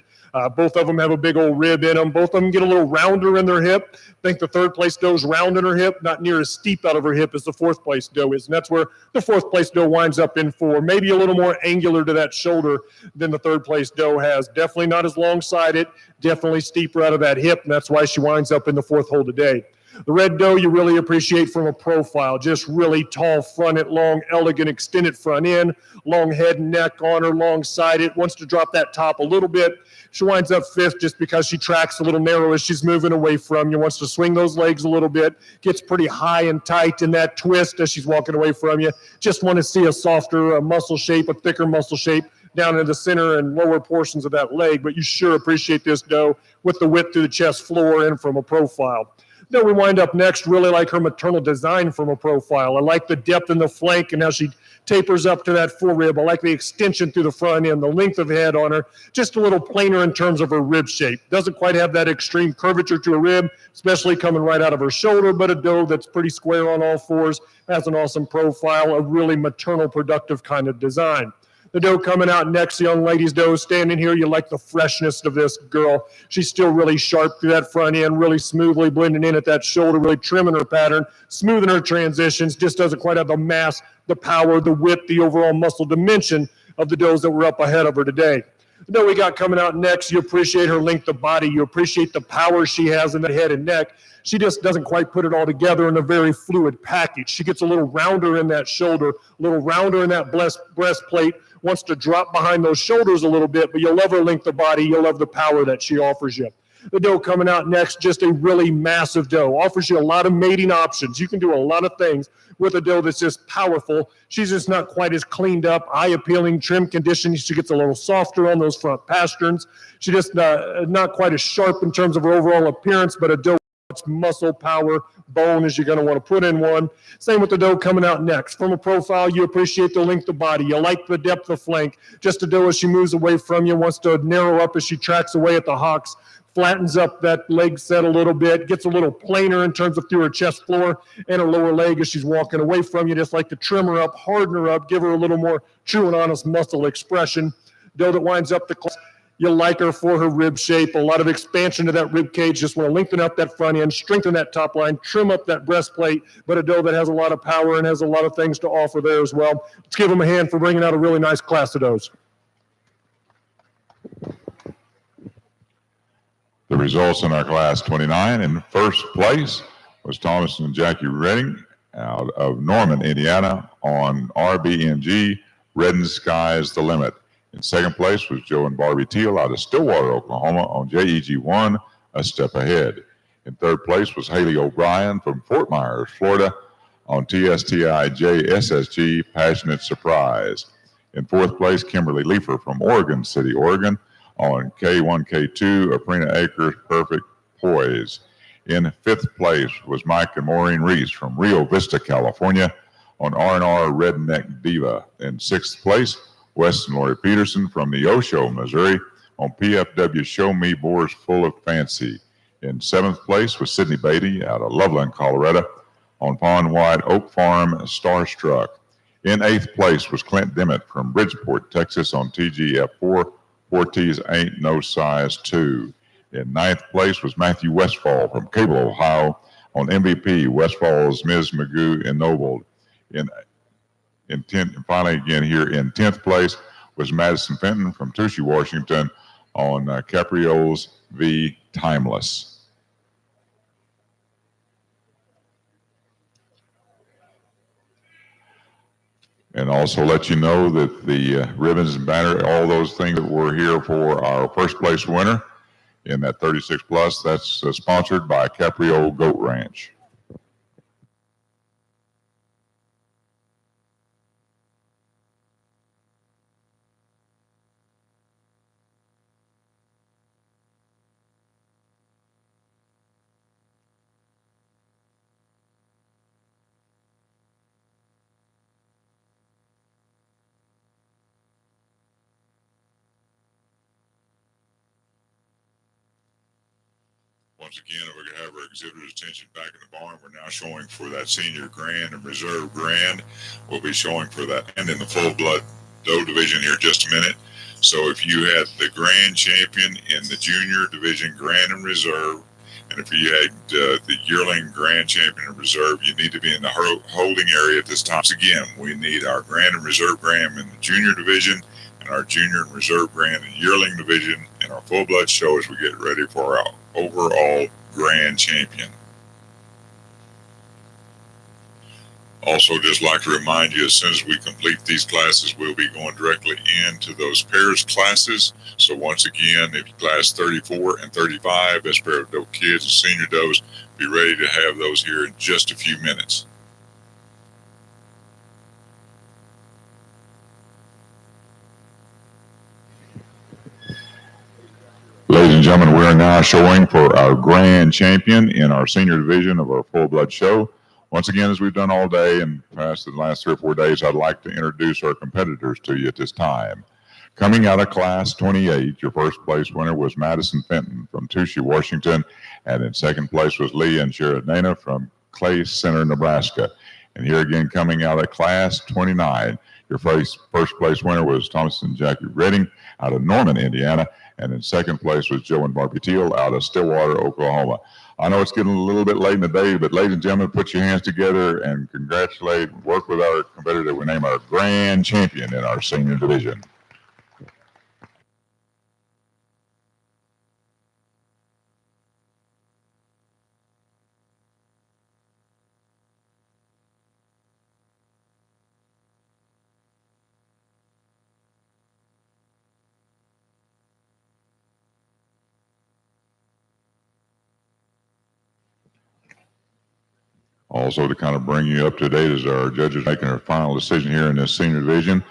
Both of them have a big old rib in them. Both of them get a little rounder in their hip. I think the third place doe's round in her hip, not near as steep out of her hip as the fourth place doe is. And that's where the fourth place doe winds up in four. Maybe a little more angular to that shoulder than the third place doe has. Definitely not as long-sided, definitely steeper out of that hip, and that's why she winds up in the fourth hole today. The red doe you really appreciate from a profile, just really tall fronted, long, elegant, extended front end, long head and neck on her, long-sided, wants to drop that top a little bit. She winds up fifth just because she tracks a little narrow as she's moving away from you, wants to swing those legs a little bit, gets pretty high and tight in that twist as she's walking away from you. Just want to see a softer muscle shape, a thicker muscle shape down in the center and lower portions of that leg, but you sure appreciate this doe with the width through the chest floor and from a profile. Then we wind up next, really like her maternal design from a profile. I like the depth in the flank and how she tapers up to that forerib. I like the extension through the front end, the length of head on her, just a little plainer in terms of her rib shape. Doesn't quite have that extreme curvature to her rib, especially coming right out of her shoulder, but a doe that's pretty square on all fours, has an awesome profile, a really maternal, productive kind of design. The doe coming out next, the young lady's doe standing here. You like the freshness of this girl. She's still really sharp through that front end, really smoothly blending in at that shoulder, really trimming her pattern, smoothing her transitions, just doesn't quite have the mass, the power, the width, the overall muscle dimension of the does that were up ahead of her today. The doe we got coming out next, you appreciate her length of body. You appreciate the power she has in that head and neck. She just doesn't quite put it all together in a very fluid package. She gets a little rounder in that shoulder, a little rounder in that breastplate, wants to drop behind those shoulders a little bit, but you'll love her length of body. You'll love the power that she offers you. The doe coming out next, just a really massive doe. Offers you a lot of mating options. You can do a lot of things with a doe that's just powerful. She's just not quite as cleaned up, eye-appealing, trim condition. She gets a little softer on those front pasterns. She just not quite as sharp in terms of her overall appearance, but a doe muscle, power, bone as you're going to want to put in one. Same with the doe coming out next. From a profile, you appreciate the length of body. You like the depth of flank. Just a doe as she moves away from you, wants to narrow up as she tracks away at the hocks, flattens up that leg set a little bit, gets a little plainer in terms of through her chest floor and her lower leg as she's walking away from you. Just like to trim her up, harden her up, give her a little more true and honest muscle expression. Doe that winds up the class. You like her for her rib shape, a lot of expansion to that rib cage, just want to lengthen out that front end, strengthen that top line, trim up that breastplate, but a doe that has a lot of power and has a lot of things to offer there as well. Let's give them a hand for bringing out a really nice class of does. The results in our class 29, in first place was Thomas and Jackie Redding out of Norman, Indiana on RBMG, Red and Sky's the Limit. In second place was Joe and Barbie Teal out of Stillwater, Oklahoma on JEG1, A Step Ahead. In third place was Haley O'Brien from Fort Myers, Florida on TSTIJ SSG, Passionate Surprise. In fourth place, Kimberly Leifer from Oregon City, Oregon On K1, K2, Aprina Acres Perfect Poise. In fifth place was Mike and Maureen Reese from Rio Vista, California, on R&R Redneck Diva. In sixth place, Wes and Lori Peterson from Neosho, Missouri, on PFW Show Me Boars Full of Fancy. In seventh place was Sydney Beatty out of Loveland, Colorado, on Pond White Oak Farm Starstruck. In eighth place was Clint Dimmitt from Bridgeport, Texas, on TGF4 4T's Ain't No Size 2. In ninth place was Matthew Westfall from Cable, Ohio, on MVP Westfall's Ms. Magoo Ennobled. In 10th, and finally again here in 10th place was Madison Fenton from Tushy, Washington, on Capriols v. Timeless. And also let you know that the ribbons and banner, all those things that were here for our first place winner in that 36 plus, that's sponsored by Capriole Goat Ranch. Once again, we're going to have our exhibitor's attention back in the barn. We're now showing for that senior grand and reserve grand. We'll be showing for that and in the full blood doe division here in just a minute. So if you had the grand champion in the junior division, grand and reserve, and if you had the yearling grand champion and reserve, you need to be in the holding area at this time. Once again, we need our grand and reserve grand in the junior division and our junior and reserve grand and yearling division in our full blood show as we get ready for our overall grand champion. Also, just like to remind you, as soon as we complete these classes, we'll be going directly into those pairs classes. So once again, if you class 34 and 35, that's pair of doe kids and senior does, be ready to have those here in just a few minutes. Ladies and gentlemen, we are now showing for our grand champion in our senior division of our full blood show. Once again, as we've done all day and past the last 3 or 4 days, I'd like to introduce our competitors to you at this time. Coming out of class 28, your first place winner was Madison Fenton from Tushy, Washington, and in second place was Lee and Sharonana from Clay Center, Nebraska. And here again, coming out of class 29, your first place winner was Thompson Jackie Redding out of Norman, Indiana, and in second place was Joe and Barbie Teal out of Stillwater, Oklahoma. I know it's getting a little bit late in the day, but ladies and gentlemen, put your hands together and congratulate, work with our competitor that we name our grand champion in our senior division. Also, to kind of bring you up to date as our judges making their final decision here in this senior division,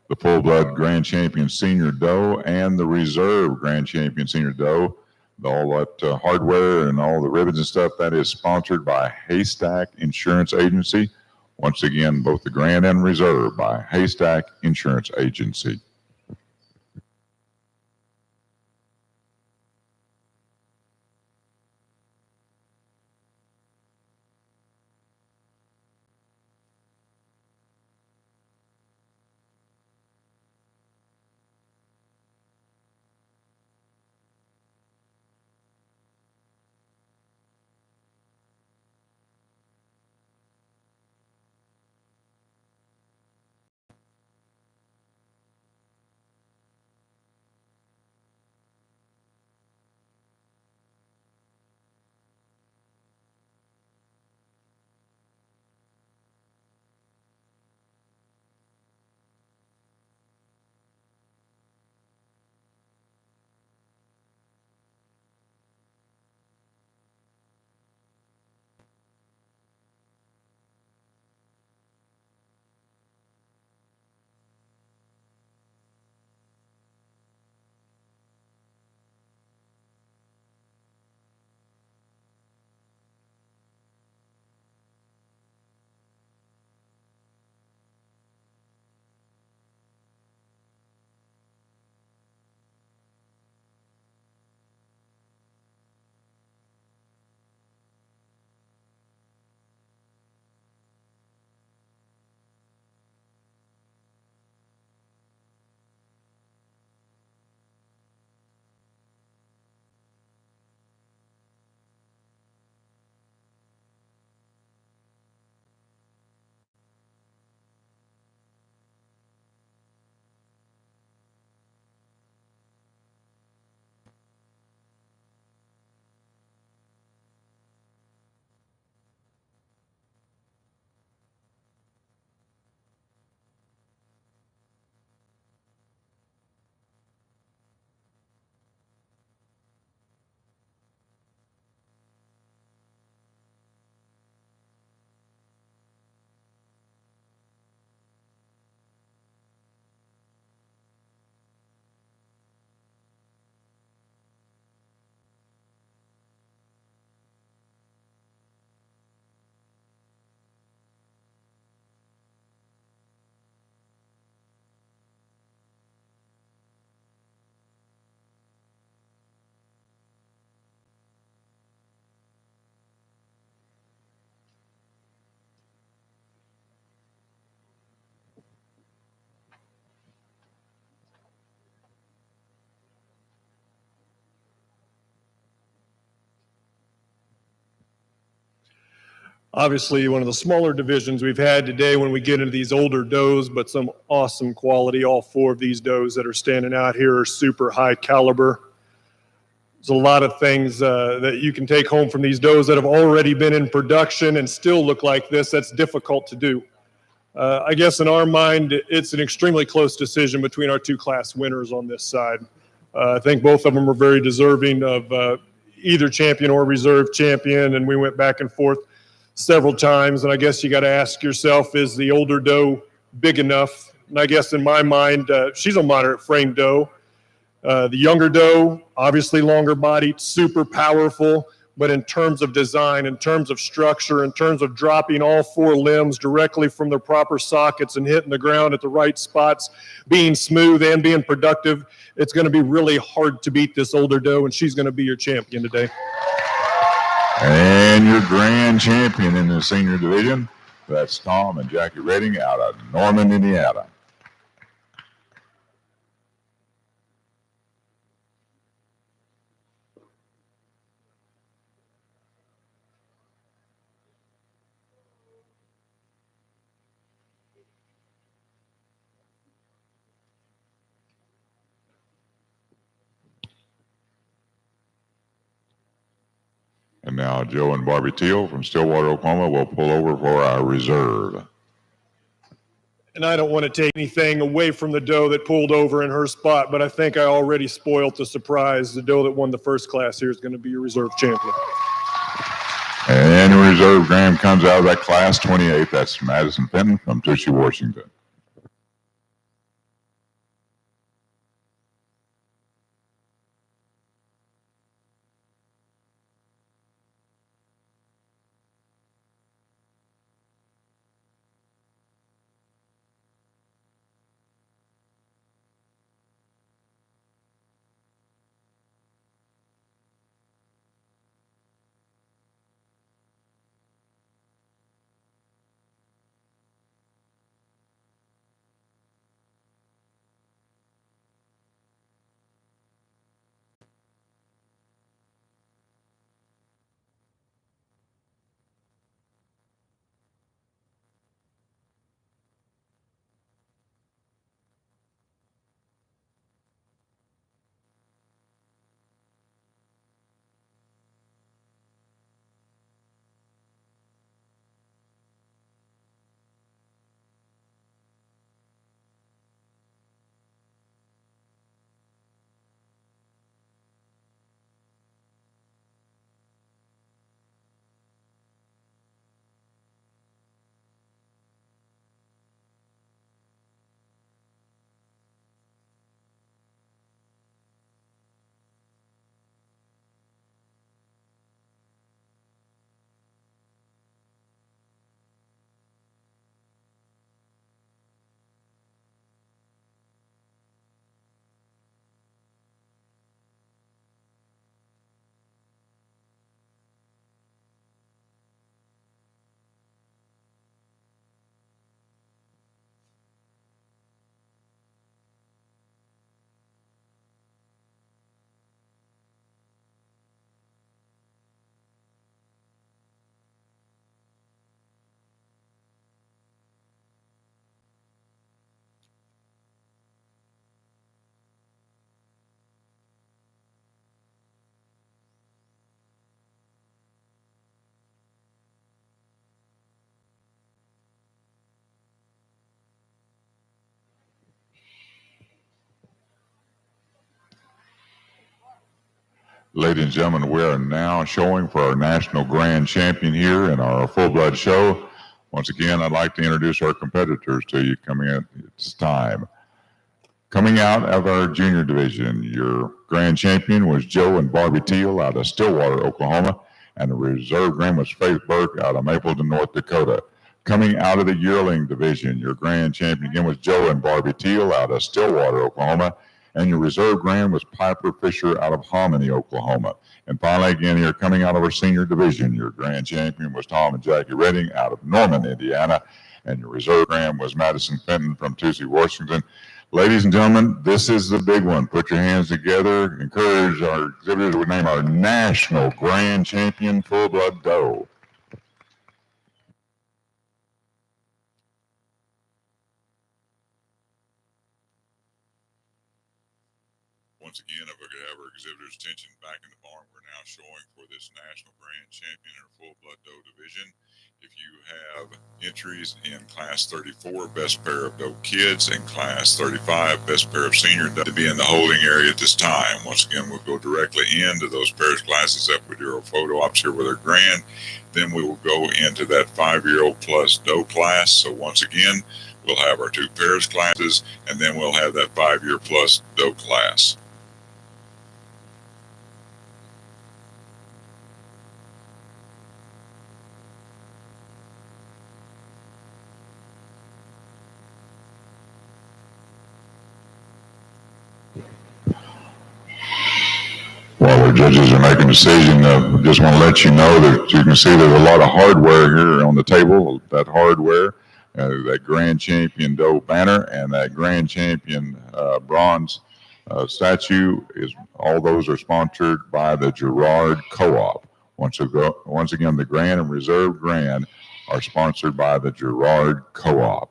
the full blood grand champion senior doe and the reserve grand champion senior doe, all that hardware and all the ribbons and stuff, that is sponsored by Haystack Insurance Agency. Once again, both the grand and reserve by Haystack Insurance Agency. Obviously, one of the smaller divisions we've had today when we get into these older does, but some awesome quality. All 4 of these does that are standing out here are super high caliber. There's a lot of things that you can take home from these does that have already been in production and still look like this. That's difficult to do. I guess in our mind, it's an extremely close decision between our 2 class winners on this side. I think both of them are very deserving of either champion or reserve champion, and we went back and forth several times. And I guess you got to ask yourself, is the older doe big enough? And I guess in my mind, she's a moderate frame doe. The younger doe, obviously longer bodied, super powerful, but in terms of design, in terms of structure, in terms of dropping all 4 limbs directly from their proper sockets and hitting the ground at the right spots, being smooth and being productive, it's going to be really hard to beat this older doe, and she's going to be your champion today. And your grand champion in the senior division, that's Tom and Jackie Redding out of Norman, Indiana. And now Joe and Barbie Teal from Stillwater, Oklahoma will pull over for our reserve. And I don't want to take anything away from the doe that pulled over in her spot, but I think I already spoiled the surprise. The doe that won the first class here is going to be your reserve champion. And the reserve Graham comes out of that class 28. That's Madison Fenton from Tushy, Washington. Ladies and gentlemen, we are now showing for our national grand champion here in our full-blood show. Once again, I'd like to introduce our competitors to you coming at this time. Coming out of our junior division, your grand champion was Joe and Barbie Teal out of Stillwater, Oklahoma, and the reserve grand was Faith Burke out of Mapleton, North Dakota. Coming out of the yearling division, your grand champion again was Joe and Barbie Teal out of Stillwater, Oklahoma, and your reserve grand was Piper Fisher out of Hominy, Oklahoma. And finally, again, here coming out of our senior division, your grand champion was Tom and Jackie Redding out of Norman, Indiana, and your reserve grand was Madison Fenton from Tushy, Washington. Ladies and gentlemen, this is the big one. Put your hands together. Encourage our exhibitors to name our national grand champion full-blood doe. once again, if I could have our exhibitors' attention back in the barn, we're now showing for this National Grand Champion in a full blood doe division. If you have entries in Class 34, Best Pair of Doe Kids, and Class 35, Best Pair of Senior Doe, to be in the holding area at this time. Once again, we'll go directly into those pairs classes after we do our photo ops here with our grand. Then we will go into that 5-year-old plus doe class. So once again, we'll have our 2 pairs classes, and then we'll have that 5-year plus doe class. While the judges are making a decision, just want to let you know that you can see there's a lot of hardware here on the table. That hardware, that Grand Champion Doe banner and that Grand Champion bronze statue, all those are sponsored by the Girard Co-op. Once again, the Grand and Reserve Grand are sponsored by the Girard Co-op.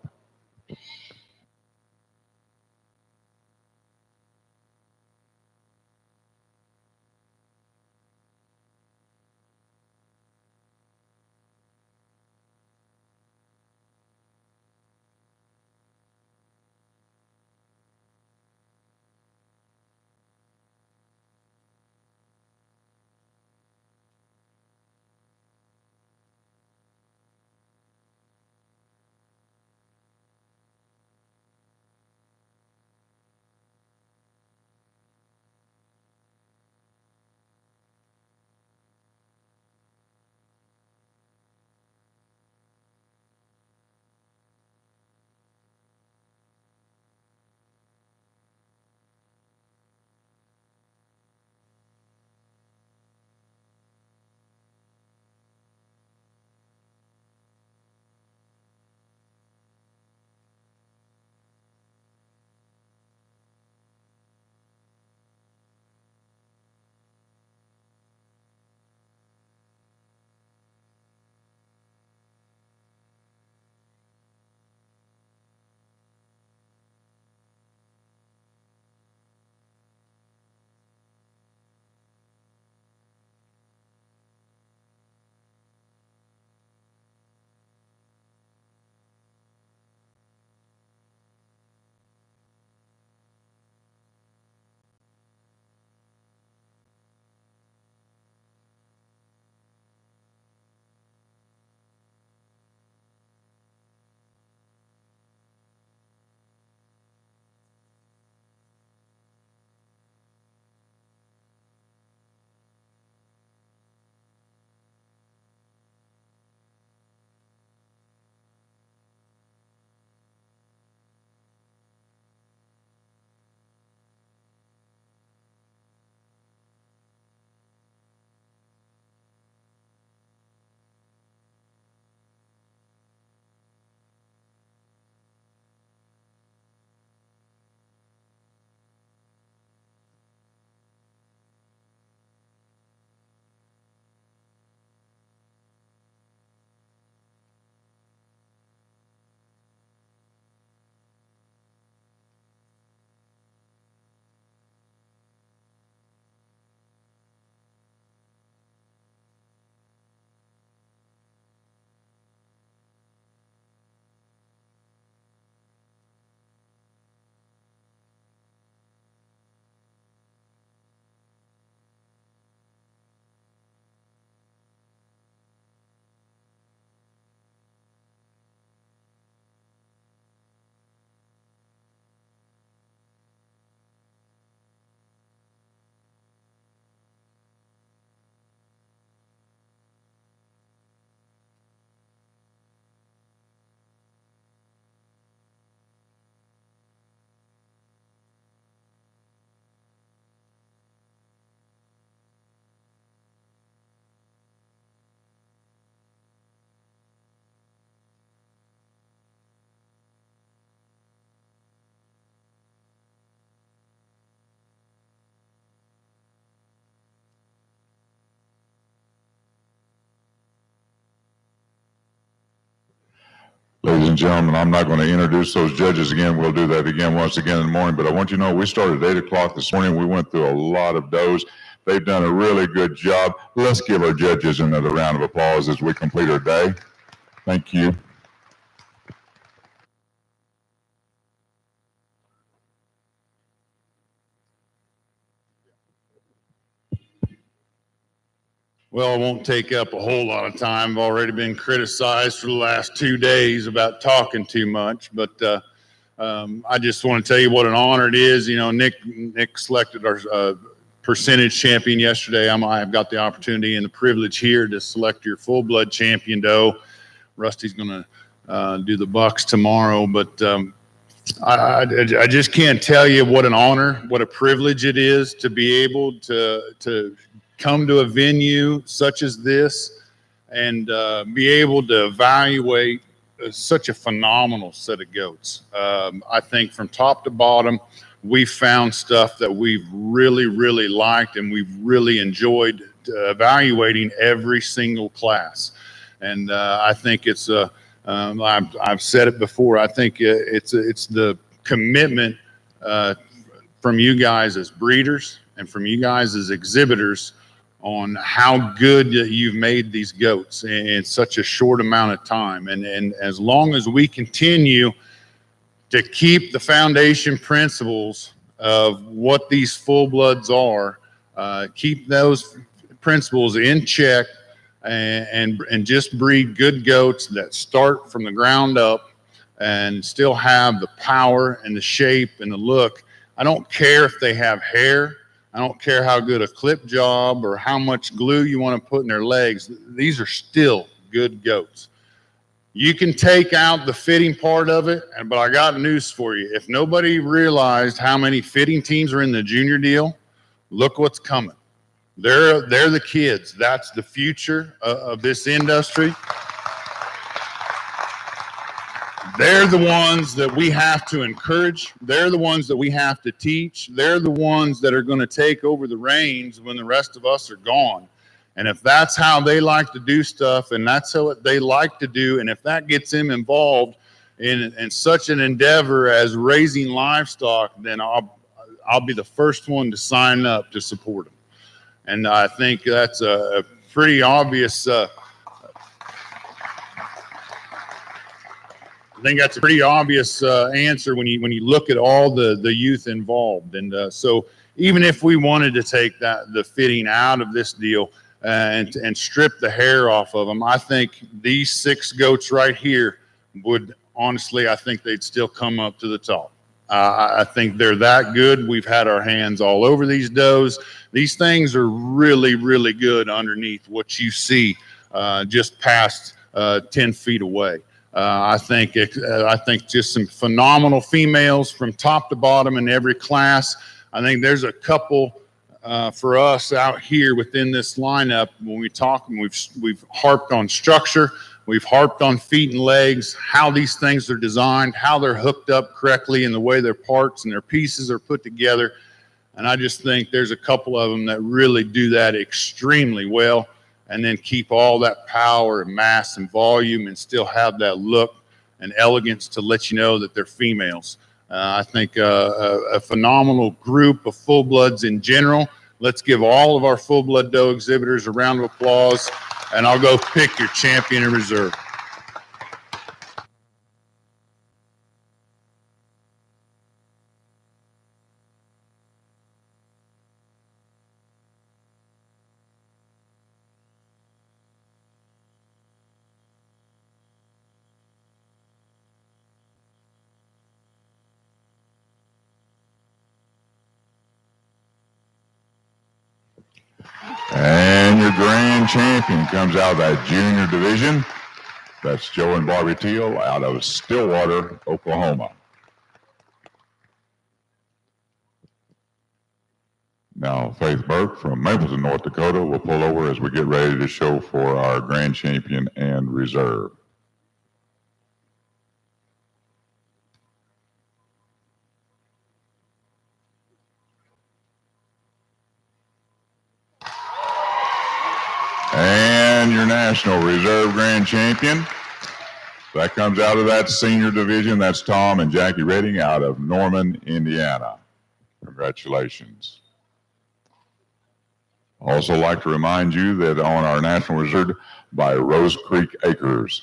ladies and gentlemen, I'm not going to introduce those judges again. We'll do that again once again in the morning. But I want you to know we started at 8 o'clock this morning. We went through a lot of does. They've done a really good job. Let's give our judges another round of applause as we complete our day. Thank you. Well, I won't take up a whole lot of time. I've already been criticized for the last 2 days about talking too much, but I just want to tell you what an honor it is. You know, Nick selected our percentage champion yesterday. I've got the opportunity and the privilege here to select your full-blood champion doe. Rusty's going to do the bucks tomorrow, but I just can't tell you what an honor, what a privilege it is to be able to come to a venue such as this and be able to evaluate such a phenomenal set of goats. I think from top to bottom, we found stuff that we've really, really liked and we've really enjoyed evaluating every single class. And I think it's I've said it before. I think it's the commitment from you guys as breeders and from you guys as exhibitors on how good you've made these goats in such a short amount of time. And as long as we continue to keep the foundation principles of what these full bloods are, keep those principles in check and just breed good goats that start from the ground up and still have the power and the shape and the look. I don't care if they have hair. I don't care how good a clip job or how much glue you want to put in their legs. These are still good goats. You can take out the fitting part of it, but I got news for you. If nobody realized how many fitting teams are in the junior deal, look what's coming. They're the kids. That's the future of this industry. They're the ones that we have to encourage. They're the ones that we have to teach. They're the ones that are going to take over the reins when the rest of us are gone. And if that's how they like to do stuff and that's what they like to do, and if that gets them involved in such an endeavor as raising livestock, then I'll be the first one to sign up to support them. And I think that's a pretty obvious answer when you look at all the youth involved. And so even if we wanted to take the fitting out of this deal and strip the hair off of them, I think these 6 goats right here would honestly, I think they'd still come up to the top. I think they're that good. We've had our hands all over these does. These things are really, really good underneath what you see just past 10 feet away. I think just some phenomenal females from top to bottom in every class. I think there's a couple for us out here within this lineup. When we talk, and we've harped on structure, we've harped on feet and legs, how these things are designed, how they're hooked up correctly, and the way their parts and their pieces are put together. And I just think there's a couple of them that really do that extremely well, and then keep all that power and mass and volume and still have that look and elegance to let you know that they're females. I think a phenomenal group of full bloods in general. Let's give all of our full blood doe exhibitors a round of applause, and I'll go pick your champion in reserve. And your grand champion comes out of that junior division. That's Joe and Barbie Teal out of Stillwater, Oklahoma. Now, Faith Burke from Mapleton, North Dakota will pull over as we get ready to show for our grand champion and reserve. And your national reserve grand champion That comes out of that senior division. That's Tom and Jackie Redding out of Norman, Indiana. Congratulations. Also like to remind you that on our National Reserve by Rose Creek Acres.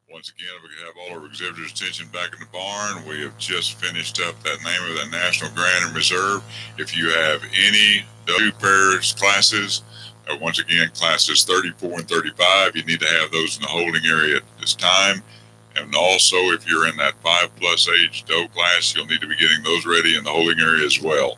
Once again, we can have all our exhibitors' attention back in the barn. We have just finished up that name of that National Grand and Reserve. If you have any two pairs classes, once again, classes 34 and 35, you need to have those in the holding area at this time. And also, if you're in that 5+ age doe class, you'll need to be getting those ready in the holding area as well.